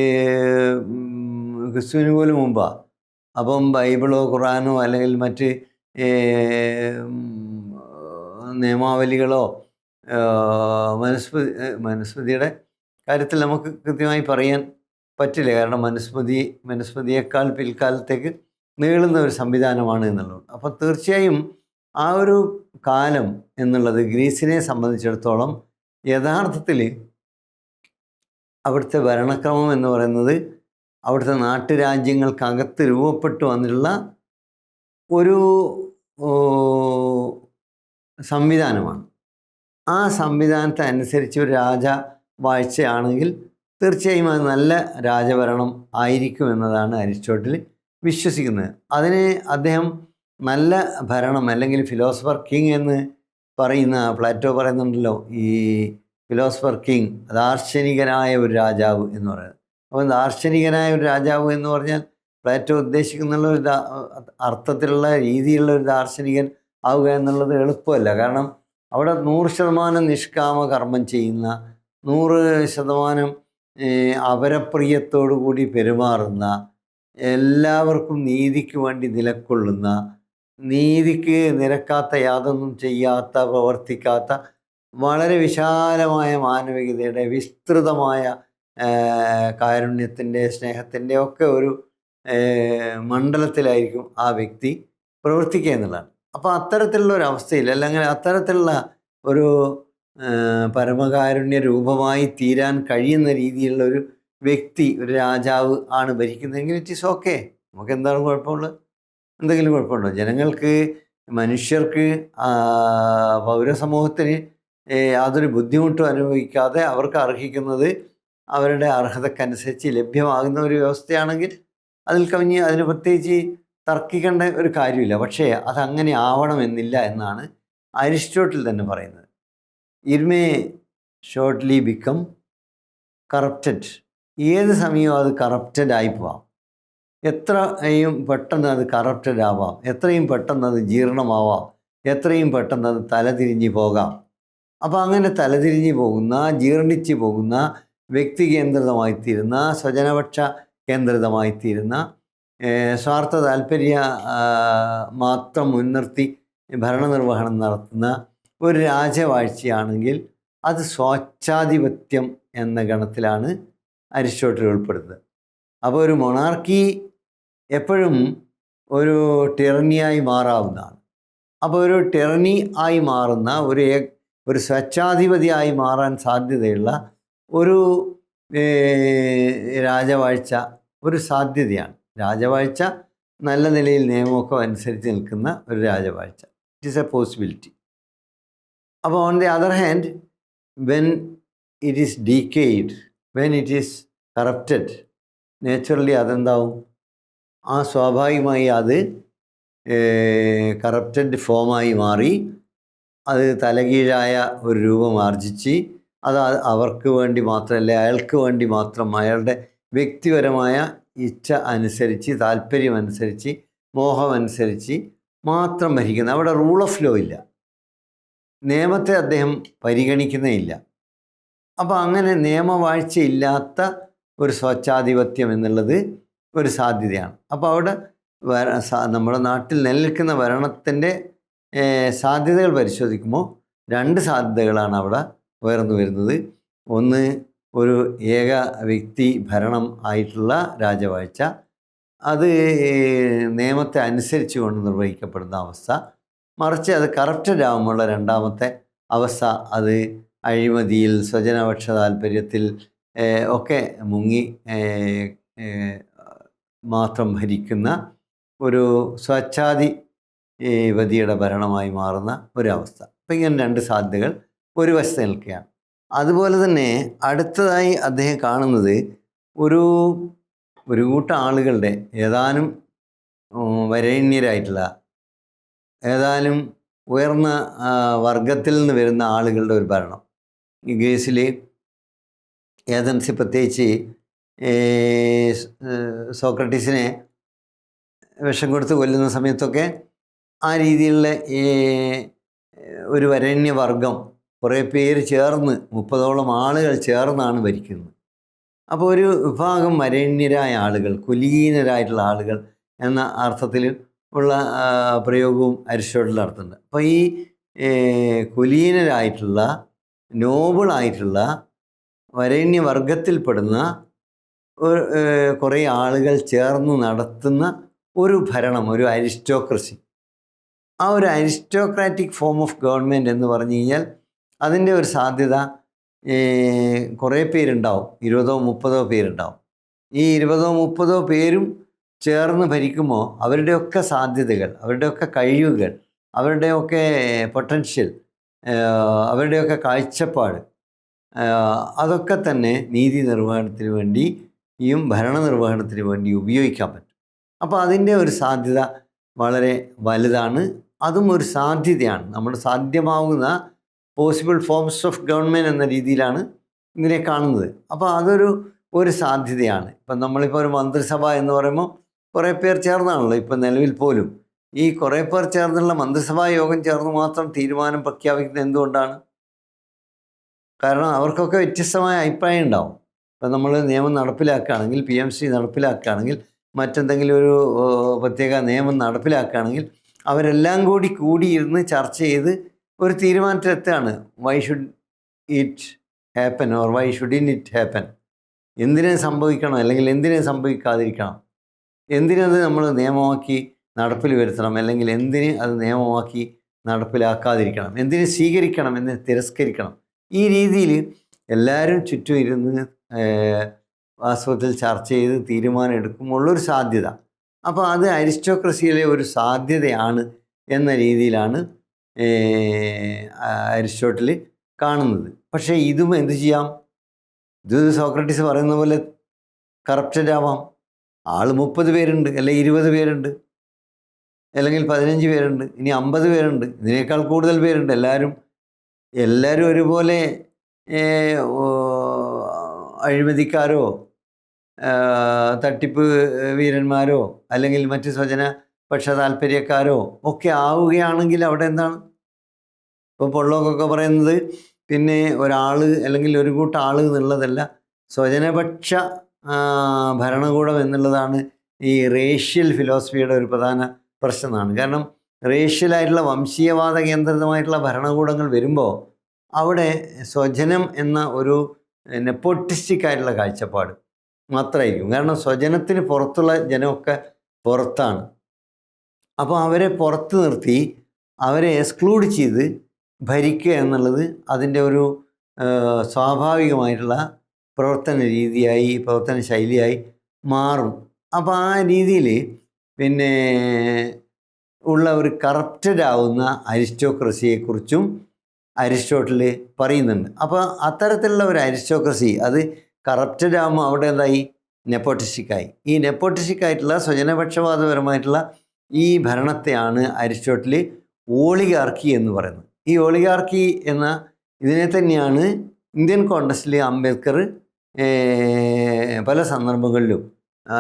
Speaker 1: ക്രിസ്തുവിന് പോലും മുമ്പാണ്. അപ്പം ബൈബിളോ ഖുറാനോ അല്ലെങ്കിൽ മറ്റ് നിയമാവലികളോ മനുസ്മൃതിയുടെ കാര്യത്തിൽ നമുക്ക് കൃത്യമായി പറയാൻ പറ്റില്ല. കാരണം മനുസ്മൃതിയേക്കാൾ പിൽക്കാലത്തേക്ക് നീളുന്ന ഒരു സംവിധാനമാണ് എന്നുള്ളത്. അപ്പോൾ തീർച്ചയായും ആ ഒരു കാലം എന്നുള്ളത് ഗ്രീസിനെ സംബന്ധിച്ചിടത്തോളം യഥാർത്ഥത്തിൽ അവിടുത്തെ ഭരണക്രമം എന്ന് പറയുന്നത് അവിടുത്തെ നാട്ടുരാജ്യങ്ങൾക്കകത്ത് രൂപപ്പെട്ടു വന്നിട്ടുള്ള ഒരു സംവിധാനമാണ്. ആ സംവിധാനത്തെ അനുസരിച്ച് ഒരു രാജവാഴ്ചയാണെങ്കിൽ തീർച്ചയായും അത് നല്ല രാജഭരണം ആയിരിക്കും എന്നതാണ് അരിസ്റ്റോട്ടിൽ വിശ്വസിക്കുന്നത്. അതിന് അദ്ദേഹം നല്ല ഭരണം അല്ലെങ്കിൽ ഫിലോസഫർ കിങ് എന്ന് പറയുന്ന പ്ലാറ്റോ പറയുന്നുണ്ടല്ലോ, ഈ ഫിലോസഫർ കിങ്, ദാർശനികനായ ഒരു രാജാവ് എന്ന് പറയുന്നത്. അപ്പോൾ ദാർശനികനായ ഒരു രാജാവ് എന്ന് പറഞ്ഞാൽ പ്ലാറ്റോ ഉദ്ദേശിക്കുന്നുള്ള ഒരു അർത്ഥത്തിലുള്ള രീതിയിലുള്ള ഒരു ദാർശനികൻ ആവുക എന്നുള്ളത് എളുപ്പമല്ല. കാരണം അവിടെ 100% നിഷ്കാമ കർമ്മം ചെയ്യുന്ന, 100% അപരപ്രിയത്തോടു കൂടി പെരുമാറുന്ന, എല്ലാവർക്കും നീതിക്ക് വേണ്ടി നിലകൊള്ളുന്ന, നീതിക്ക് നിരക്കാത്ത യാതൊന്നും ചെയ്യാത്ത, പ്രവർത്തിക്കാത്ത, വളരെ വിശാലമായ മാനവികതയുടെ, വിസ്തൃതമായ കാരുണ്യത്തിൻ്റെ, സ്നേഹത്തിൻ്റെ ഒക്കെ ഒരു മണ്ഡലത്തിലായിരിക്കും ആ വ്യക്തി പ്രവർത്തിക്കുക എന്നുള്ളതാണ്. അപ്പോൾ അത്തരത്തിലുള്ള ഒരു അവസ്ഥയിൽ അല്ലെങ്കിൽ അത്തരത്തിലുള്ള ഒരു പരമകാരുണ്യ രൂപമായി തീരാൻ കഴിയുന്ന രീതിയിലുള്ള ഒരു വ്യക്തി, ഒരു രാജാവ് ആണ് ഭരിക്കുന്നതെങ്കിൽ ഇറ്റ് ഈസ് ഓക്കെ. നമുക്ക് എന്താണ് കുഴപ്പമുള്ളത്? എന്തെങ്കിലും കുഴപ്പമുണ്ടോ? ജനങ്ങൾക്ക്, മനുഷ്യർക്ക്, പൗരസമൂഹത്തിന് യാതൊരു ബുദ്ധിമുട്ടും അനുഭവിക്കാതെ അവർക്ക് അർഹിക്കുന്നത് അവരുടെ അർഹതക്കനുസരിച്ച് ലഭ്യമാകുന്ന ഒരു വ്യവസ്ഥയാണെങ്കിൽ അതിൽ കവിഞ്ഞ് അതിന് പ്രത്യേകിച്ച് തർക്കിക്കേണ്ട ഒരു കാര്യമില്ല. പക്ഷേ അതങ്ങനെ ആവണമെന്നില്ല എന്നാണ് അരിസ്റ്റോട്ടിൽ തന്നെ പറയുന്നത്. It may shortly become corrupted. ഏത് സമയവും അത് കറപ്റ്റഡ് ആയി പോവാം. എത്രയും പെട്ടെന്ന് അത് കറപ്റ്റഡ് ആവാം, എത്രയും പെട്ടെന്ന് അത് ജീർണമാവാം, എത്രയും പെട്ടെന്ന് അത് തലതിരിഞ്ഞ് പോകാം. അപ്പോൾ അങ്ങനെ തലതിരിഞ്ഞ് പോകുന്ന, ജീർണിച്ച് പോകുന്ന, വ്യക്തി കേന്ദ്രിതമായിത്തീരുന്ന, സ്വജനപക്ഷ കേന്ദ്രിതമായിത്തീരുന്ന, സ്വാർത്ഥ താല്പര്യ മാത്രം മുൻനിർത്തി ഭരണനിർവഹണം നടത്തുന്ന ഒരു രാജവാഴ്ചയാണെങ്കിൽ അത് സ്വേച്ഛാധിപത്യം എന്ന ഗണത്തിലാണ് അരിസ്റ്റോട്ടിൽ ഉൾപ്പെടുന്നത്. അപ്പോൾ ഒരു മൊണാർക്കി എപ്പോഴും ഒരു ടിറണിയായി മാറാവുന്നതാണ്. അപ്പോൾ ഒരു ടിറണി ആയി മാറുന്ന, ഒരു സ്വേച്ഛാധിപതിയായി മാറാൻ സാധ്യതയുള്ള ഒരു രാജവാഴ്ച ഒരു സാധ്യതയാണ്. രാജവാഴ്ച നല്ല നിലയിൽ നിയമമൊക്കെ അനുസരിച്ച് നിൽക്കുന്ന ഒരു രാജവാഴ്ച, ഇറ്റ് ഈസ് എ പോസിബിലിറ്റി. അപ്പോൾ on the other hand, when it is decayed, when it is corrupted, naturally അതെന്താവും? ആ സ്വാഭാവികമായി അത് കറപ്റ്റഡ് ഫോമായി മാറി അത് തലകീഴായ ഒരു രൂപം ആർജിച്ച് അത് അവർക്ക് വേണ്ടി മാത്രമല്ല, അയാൾക്ക് വേണ്ടി മാത്രം, അയാളുടെ വ്യക്തിപരമായ ഇച്ഛ അനുസരിച്ച്, താല്പര്യമനുസരിച്ച്, മോഹമനുസരിച്ച് മാത്രം ഭരിക്കുന്ന, അവിടെ റൂൾ ഓഫ് ലോ ഇല്ല, നിയമത്തെ അദ്ദേഹം പരിഗണിക്കുന്നേ ഇല്ല. അപ്പോൾ അങ്ങനെ നിയമവാഴ്ചയില്ലാത്ത ഒരു സ്വച്ഛാധിപത്യം എന്നുള്ളത് ഒരു സാധ്യതയാണ്. അപ്പോൾ അവിടെ നമ്മുടെ നാട്ടിൽ നിലനിൽക്കുന്ന ഭരണത്തിൻ്റെ സാധ്യതകൾ പരിശോധിക്കുമ്പോൾ 2 സാധ്യതകളാണ് അവിടെ ഉയർന്നു വരുന്നത്. ഒന്ന്, ഒരു ഏക വ്യക്തി ഭരണം ആയിട്ടുള്ള രാജവാഴ്ച, അത് നിയമത്തെ അനുസരിച്ച് കൊണ്ട് നിർവഹിക്കപ്പെടുന്ന അവസ്ഥ. മറിച്ച് അത് കറപ്റ്റഡ് ആകുമ്പോഴുള്ള രണ്ടാമത്തെ അവസ്ഥ, അത് അഴിമതിയിൽ, സ്വജനപക്ഷ താല്പര്യത്തിൽ ഒക്കെ മുങ്ങി മാത്രം ഭരിക്കുന്ന ഒരു സ്വച്ഛാധിപതിയുടെ ഭരണമായി മാറുന്ന ഒരവസ്ഥ. അപ്പം ഇങ്ങനെ 2 സാധ്യതകൾ ഒരു വശത്ത് നിൽക്കുകയാണ്. അതുപോലെ തന്നെ അടുത്തതായി അദ്ദേഹം കാണുന്നത് ഒരു ഒരു കൂട്ടം ആളുകളുടെ ഏതാനും വരേണ്യരായിട്ടുള്ള ഏതാനും ഉയർന്ന വർഗത്തിൽ നിന്ന് വരുന്ന ആളുകളുടെ ഒരു ഭരണം. ഈ ഗ്രീസിൽ ഏതൻസ് പ്രത്യേകിച്ച് സോക്രട്ടീസിനെ വിഷം കൊടുത്ത് കൊല്ലുന്ന സമയത്തൊക്കെ ആ രീതിയിലുള്ള ഒരു വരേണ്യവർഗം കുറേ പേര് ചേർന്ന് 30ഓളം ആളുകൾ ചേർന്നാണ് ഭരിക്കുന്നത്. അപ്പോൾ ഒരു വിഭാഗം വരേണ്യരായ ആളുകൾ, കുലീനരായിട്ടുള്ള ആളുകൾ എന്ന അർത്ഥത്തിൽ ഉള്ള പ്രയോഗവും അരിസ്റ്റോട്ടിൽ നടത്തുന്നുണ്ട്. അപ്പോൾ ഈ കുലീനരായിട്ടുള്ള നോബിളായിട്ടുള്ള വരേണ്യവർഗത്തിൽപ്പെടുന്ന കുറേ ആളുകൾ ചേർന്ന് നടത്തുന്ന ഒരു ഭരണം, ഒരു അരിസ്റ്റോക്രസി. ആ ഒരു അരിസ്റ്റോക്രാറ്റിക് ഫോം ഓഫ് ഗവൺമെൻറ് എന്ന് പറഞ്ഞു കഴിഞ്ഞാൽ അതിൻ്റെ ഒരു സാധ്യത കുറേ പേരുണ്ടാവും, 20ഓ 30ഓ പേരുണ്ടാവും. ഈ 20ഓ 30ഓ പേരും ചേർന്ന് ഭരിക്കുമ്പോൾ അവരുടെയൊക്കെ സാധ്യതകൾ, അവരുടെയൊക്കെ കഴിവുകൾ, അവരുടെയൊക്കെ പൊട്ടൻഷ്യൽ, അവരുടെയൊക്കെ കാഴ്ചപ്പാട്, അതൊക്കെ തന്നെ നീതി നിർവഹണത്തിന് വേണ്ടിയും ഭരണനിർവഹണത്തിന് വേണ്ടി ഉപയോഗിക്കാൻ പറ്റും. അപ്പോൾ അതിൻ്റെ ഒരു സാധ്യത വളരെ വലുതാണ്. അതും ഒരു സാധ്യതയാണ്, നമ്മുടെ സാധ്യമാവുന്ന പോസിബിൾ ഫോംസ് ഓഫ് ഗവൺമെൻറ് എന്ന രീതിയിലാണ് ഇതിനെ കാണുന്നത്. അപ്പോൾ ഒരു സാധ്യതയാണ്. ഇപ്പം നമ്മളിപ്പോൾ ഒരു മന്ത്രിസഭ എന്ന് പറയുമ്പോൾ കുറേ പേർ ചേർന്നാണല്ലോ. ഇപ്പം നിലവിൽ പോലും ഈ കുറേ പേർ ചേർന്നുള്ള മന്ത്രിസഭാ യോഗം ചേർന്ന് മാത്രം തീരുമാനം പ്രഖ്യാപിക്കുന്നത് എന്തുകൊണ്ടാണ്? കാരണം അവർക്കൊക്കെ വ്യത്യസ്തമായ അഭിപ്രായം ഉണ്ടാവും. ഇപ്പം നമ്മൾ നിയമം നടപ്പിലാക്കുകയാണെങ്കിൽ, PMC നടപ്പിലാക്കുകയാണെങ്കിൽ, മറ്റെന്തെങ്കിലും ഒരു പ്രത്യേക നിയമം നടപ്പിലാക്കുകയാണെങ്കിൽ അവരെല്ലാം കൂടിയിരുന്ന് ചർച്ച ചെയ്ത് ഒരു തീരുമാനത്തിലെത്തുകയാണ്. Why should it happen or why shouldn't it happen? എന്തിനെ സംഭവിക്കണം അല്ലെങ്കിൽ എന്തിനെ സംഭവിക്കാതിരിക്കണം? എന്തിനത് നമ്മൾ നിയമമാക്കി നടപ്പിൽ വരുത്തണം, അല്ലെങ്കിൽ എന്തിന് അത് നിയമമാക്കി നടപ്പിലാക്കാതിരിക്കണം, എന്തിന് സ്വീകരിക്കണം, എന്തിന് തിരസ്കരിക്കണം? ഈ രീതിയിൽ എല്ലാവരും ചുറ്റും ഇരുന്ന് വാസ്തവത്തിൽ ചർച്ച ചെയ്ത് തീരുമാനം എടുക്കുമ്പോഴുള്ളൊരു സാധ്യത. അപ്പോൾ അത് അരിസ്റ്റോക്രസിയിലെ ഒരു സാധ്യതയാണ് എന്ന രീതിയിലാണ് അരിസ്റ്റോട്ടിൽ കാണുന്നത്. പക്ഷേ ഇതും എന്ത് ചെയ്യാം? ഇത് സോക്രട്ടീസ് പറയുന്ന പോലെ കറപ്റ്റഡ് ആവാം. ആൾ 30 പേരുണ്ട്, അല്ലെങ്കിൽ 20 പേരുണ്ട്, അല്ലെങ്കിൽ 15 പേരുണ്ട്, ഇനി 50 പേരുണ്ട്, ഇതിനേക്കാൾ കൂടുതൽ പേരുണ്ട്. എല്ലാവരും ഒരുപോലെ അഴിമതിക്കാരോ തട്ടിപ്പ് വീരന്മാരോ അല്ലെങ്കിൽ മറ്റ് സ്വജനപക്ഷ താല്പര്യക്കാരോ ഒക്കെ ആവുകയാണെങ്കിൽ അവിടെ എന്താണ്? ഇപ്പോൾ പൊള്ളോക്കൊക്കെ പറയുന്നത് പിന്നെ ഒരാൾ അല്ലെങ്കിൽ ഒരു കൂട്ടം ആൾ എന്നുള്ളതല്ല, സ്വജനപക്ഷ ഭരണകൂടം എന്നുള്ളതാണ് ഈ റേഷ്യൽ ഫിലോസഫിയുടെ ഒരു പ്രധാന പ്രശ്നമാണ്. കാരണം റേഷ്യലായിട്ടുള്ള വംശീയവാദ കേന്ദ്രിതമായിട്ടുള്ള ഭരണകൂടങ്ങൾ വരുമ്പോൾ അവിടെ സ്വജനം എന്ന ഒരു നെപ്പോട്ടിസ്റ്റിക് ആയിട്ടുള്ള കാഴ്ചപ്പാട് മാത്രമായിരിക്കും. കാരണം സ്വജനത്തിന് പുറത്തുള്ള ജനമൊക്കെ പുറത്താണ്. അപ്പോൾ അവരെ പുറത്ത് നിർത്തി അവരെ എക്സ്ക്ലൂഡ് ചെയ്ത് ഭരിക്കുക എന്നുള്ളത് അതിൻ്റെ ഒരു സ്വാഭാവികമായിട്ടുള്ള പ്രവർത്തന ശൈലിയായി മാറും. അപ്പോൾ ആ രീതിയിൽ പിന്നെ ഉള്ള ഒരു കറപ്റ്റഡ് ആവുന്ന അരിസ്റ്റോക്രസിയെക്കുറിച്ചും അരിസ്റ്റോട്ടിൽ പറയുന്നുണ്ട്. അപ്പോൾ അത്തരത്തിലുള്ള ഒരു അരിസ്റ്റോക്രസി അത് കറപ്റ്റഡ് ആകുമ്പോൾ അവിടെ എന്തായി? നെപ്പോട്ടിസ്റ്റിക്കായി. ഈ നെപ്പോട്ടിസ്റ്റിക്കായിട്ടുള്ള സ്വജനപക്ഷപാതപരമായിട്ടുള്ള ഈ ഭരണത്തെയാണ് അരിസ്റ്റോട്ടിൽ ഓളിഗാർക്കി എന്ന് പറയുന്നത്. ഈ ഓളിഗാർക്കി എന്ന ഇതിനെ തന്നെയാണ് ഇന്ത്യൻ കോൺടെക്സ്റ്റിൽ അംബേദ്കർ പല സന്ദർഭങ്ങളിലും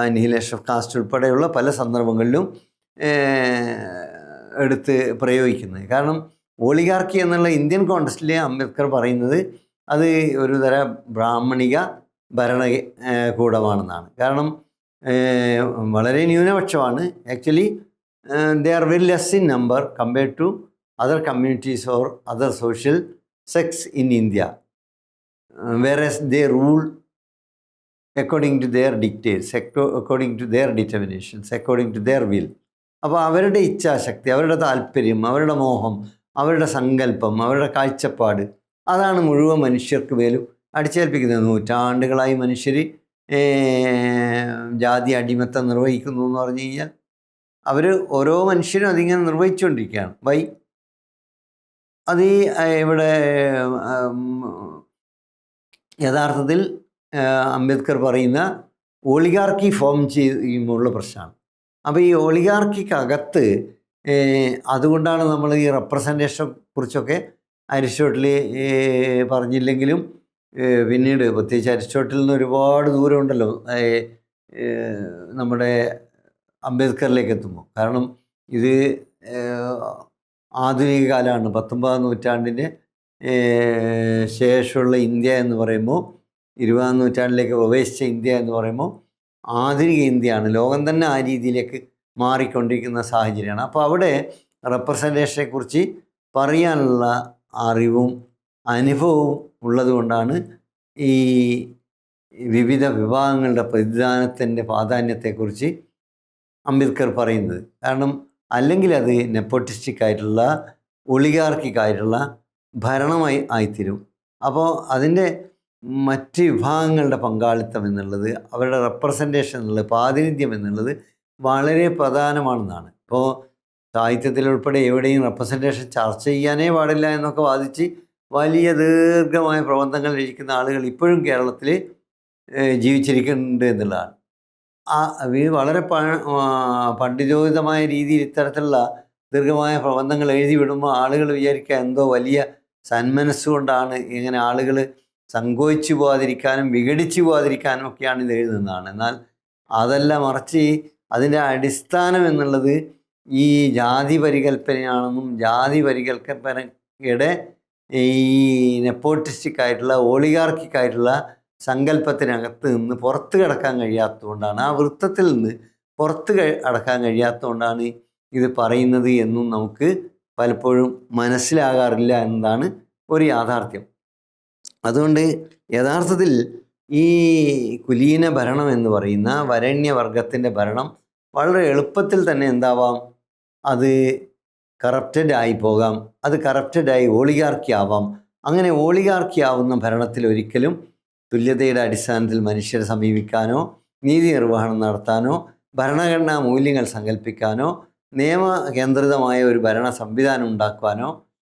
Speaker 1: അനിഹിലേഷൻ ഓഫ് കാസ്റ്റ് ഉൾപ്പെടെയുള്ള പല സന്ദർഭങ്ങളിലും എടുത്ത് പ്രയോഗിക്കുന്നത്. കാരണം ഓളിഗാർക്കി എന്നുള്ള ഇന്ത്യൻ കോൺടെക്സ്റ്റിൽ അംബേദ്കർ പറയുന്നത് അത് ഒരു തരം ബ്രാഹ്മണിക ഭരണകൂടമാണെന്നാണ്. കാരണം വളരെ ന്യൂനപക്ഷമാണ്. Actually they are very less in number compared to other communities or other social sects in India, whereas they rule according to their dictates, according to their determinations, according to their will. അപ്പോൾ അവരുടെ ഇച്ഛാശക്തി, അവരുടെ താല്പര്യം, അവരുടെ മോഹം, അവരുടെ സങ്കല്പം, അവരുടെ കാഴ്ചപ്പാട്, അതാണ് മുഴുവൻ മനുഷ്യർക്ക് മേലും അടിച്ചേൽപ്പിക്കുന്നത്. നൂറ്റാണ്ടുകളായി മനുഷ്യർ ജാതി അടിമത്തം നിർവഹിക്കുന്നു എന്ന് പറഞ്ഞു കഴിഞ്ഞാൽ അവർ ഓരോ മനുഷ്യരും അതിങ്ങനെ നിർവഹിച്ചുകൊണ്ടിരിക്കുകയാണ്. അത് ഇവിടെ യഥാർത്ഥത്തിൽ അംബേദ്കർ പറയുന്ന ഒളിഗാർക്കി ഫോം ചെയ്യുമ്പോഴുള്ള പ്രശ്നമാണ്. അപ്പോൾ ഈ ഒളിഗാർക്കിക്കകത്ത് അതുകൊണ്ടാണ് നമ്മൾ ഈ റെപ്രസെൻറ്റേഷനെ കുറിച്ചൊക്കെ അരിസ്റ്റോട്ടിൽ പറഞ്ഞില്ലെങ്കിലും പിന്നീട് പ്രത്യേകിച്ച് അരിസ്റ്റോട്ടിൽ നിന്ന് ഒരുപാട് ദൂരമുണ്ടല്ലോ നമ്മുടെ അംബേദ്കറിലേക്ക് എത്തുമ്പോൾ. കാരണം ഇത് ആധുനിക കാലമാണ്, 19ാം നൂറ്റാണ്ടിൻ്റെ ശേഷമുള്ള ഇന്ത്യ എന്ന് പറയുമ്പോൾ, 20ാം നൂറ്റാണ്ടിലേക്ക് പ്രവേശിച്ച ഇന്ത്യ എന്ന് പറയുമ്പോൾ ആധുനിക ഇന്ത്യയാണ്. ലോകം തന്നെ ആ രീതിയിലേക്ക് മാറിക്കൊണ്ടിരിക്കുന്ന സാഹചര്യമാണ്. അപ്പോൾ അവിടെ റെപ്രസെൻറ്റേഷനെക്കുറിച്ച് പറയാനുള്ള അറിവും അനുഭവവും ഉള്ളതുകൊണ്ടാണ് ഈ വിവിധ വിഭാഗങ്ങളുടെ പ്രതിദാനത്തിൻ്റെ പ്രാധാന്യത്തെക്കുറിച്ച് അംബേദ്കർ പറയുന്നത്. കാരണം അല്ലെങ്കിൽ അത് നെപ്പോട്ടിസ്റ്റിക് ആയിട്ടുള്ള ഒളിഗാർക്കിക്കായിട്ടുള്ള ഭരണമായി ആയിത്തീരും. അപ്പോൾ അതിൻ്റെ മറ്റ് വിഭാഗങ്ങളുടെ പങ്കാളിത്തം എന്നുള്ളത്, അവരുടെ റെപ്രസെൻറ്റേഷൻ എന്നുള്ളത്, പ്രാതിനിധ്യം എന്നുള്ളത് വളരെ പ്രധാനമാണെന്നാണ്. ഇപ്പോൾ സാഹിത്യത്തിലുൾപ്പെടെ എവിടെയും റെപ്രസെൻറ്റേഷൻ ചർച്ച ചെയ്യാനേ പാടില്ല എന്നൊക്കെ വാദിച്ച് വലിയ ദീർഘമായ പ്രബന്ധങ്ങൾ രചിക്കുന്ന ആളുകൾ ഇപ്പോഴും കേരളത്തിൽ ജീവിച്ചിരിക്കുന്നുണ്ട് എന്നുള്ളതാണ്. വളരെ പണ്ഡിതോചിതമായ രീതിയിൽ ഇത്തരത്തിലുള്ള ദീർഘമായ പ്രബന്ധങ്ങൾ എഴുതി വിടുമ്പോൾ ആളുകൾ വിചാരിക്കുക എന്തോ വലിയ സന്മനസ്സുകൊണ്ടാണ്, ഇങ്ങനെ ആളുകൾ സങ്കോചിച്ചു പോകാതിരിക്കാനും വിഘടിച്ചു പോകാതിരിക്കാനും ഒക്കെയാണ് ഇത് എഴുതുന്നതാണ്. എന്നാൽ അതല്ല, മറിച്ച് അതിൻ്റെ അടിസ്ഥാനം എന്നുള്ളത് ഈ ജാതി പരികല്പനയാണെന്നും ജാതി പരികല്പനയുടെ ഈ നെപ്പോട്ടിസ്റ്റിക് ആയിട്ടുള്ള ഒളിഗാർക്കിക് ആയിട്ടുള്ള സങ്കല്പത്തിനകത്ത് നിന്ന് പുറത്ത് കടക്കാൻ കഴിയാത്തതുകൊണ്ടാണ്, ആ വൃത്തത്തിൽ നിന്ന് പുറത്ത് കടക്കാൻ കഴിയാത്തതുകൊണ്ടാണ് ഇത് പറയുന്നത് എന്നും നമുക്ക് പലപ്പോഴും മനസ്സിലാകാറില്ല എന്നതാണ് ഒരു യാഥാർത്ഥ്യം. അതുകൊണ്ട് യഥാർത്ഥത്തിൽ ഈ കുലീന ഭരണം എന്ന് പറയുന്ന വരണ്യവർഗത്തിൻ്റെ ഭരണം വളരെ എളുപ്പത്തിൽ തന്നെ എന്താവാം, അത് കറപ്റ്റഡ് ആയി പോകാം, അത് കറപ്റ്റഡായി ഓളിഗാർക്കി ആവാം. അങ്ങനെ ഓളിഗാർക്കി ആവുന്ന ഭരണത്തിൽ ഒരിക്കലും തുല്യതയുടെ അടിസ്ഥാനത്തിൽ മനുഷ്യരെ സമീപിക്കാനോ നീതി നിർവഹണം നടത്താനോ ഭരണഘടനാ മൂല്യങ്ങൾ സങ്കല്പിക്കാനോ നിയമകേന്ദ്രിതമായ ഒരു ഭരണ സംവിധാനം ഉണ്ടാക്കുവാനോ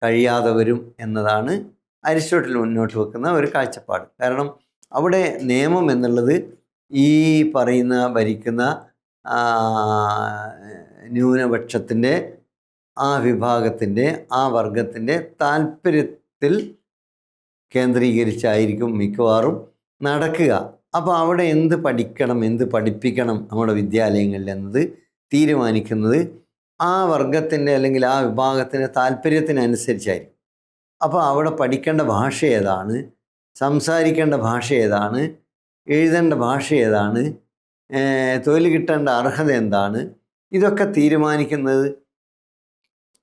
Speaker 1: കഴിയാതെ വരും എന്നതാണ് അരിസ്റ്റോട്ടിൽ മുന്നോട്ട് വെക്കുന്ന ഒരു കാഴ്ചപ്പാട്. കാരണം അവിടെ നിയമം എന്നുള്ളത് ഈ പറയുന്ന ഭരിക്കുന്ന ന്യൂനപക്ഷത്തിൻ്റെ, ആ വിഭാഗത്തിൻ്റെ, ആ വർഗത്തിൻ്റെ താല്പര്യത്തിൽ കേന്ദ്രീകരിച്ചായിരിക്കും മിക്കവാറും നടക്കുക. അപ്പോൾ അവിടെ എന്ത് പഠിക്കണം, എന്ത് പഠിപ്പിക്കണം നമ്മുടെ വിദ്യാലയങ്ങളിൽ എന്നത് തീരുമാനിക്കുന്നത് ആ വർഗത്തിൻ്റെ അല്ലെങ്കിൽ ആ വിഭാഗത്തിൻ്റെ താല്പര്യത്തിനനുസരിച്ചായിരിക്കും. അപ്പോൾ അവിടെ പഠിക്കേണ്ട ഭാഷ ഏതാണ്, സംസാരിക്കേണ്ട ഭാഷ ഏതാണ്, എഴുതേണ്ട ഭാഷ ഏതാണ്, തൊഴിൽ കിട്ടേണ്ട അർഹത എന്താണ്, ഇതൊക്കെ തീരുമാനിക്കുന്നത്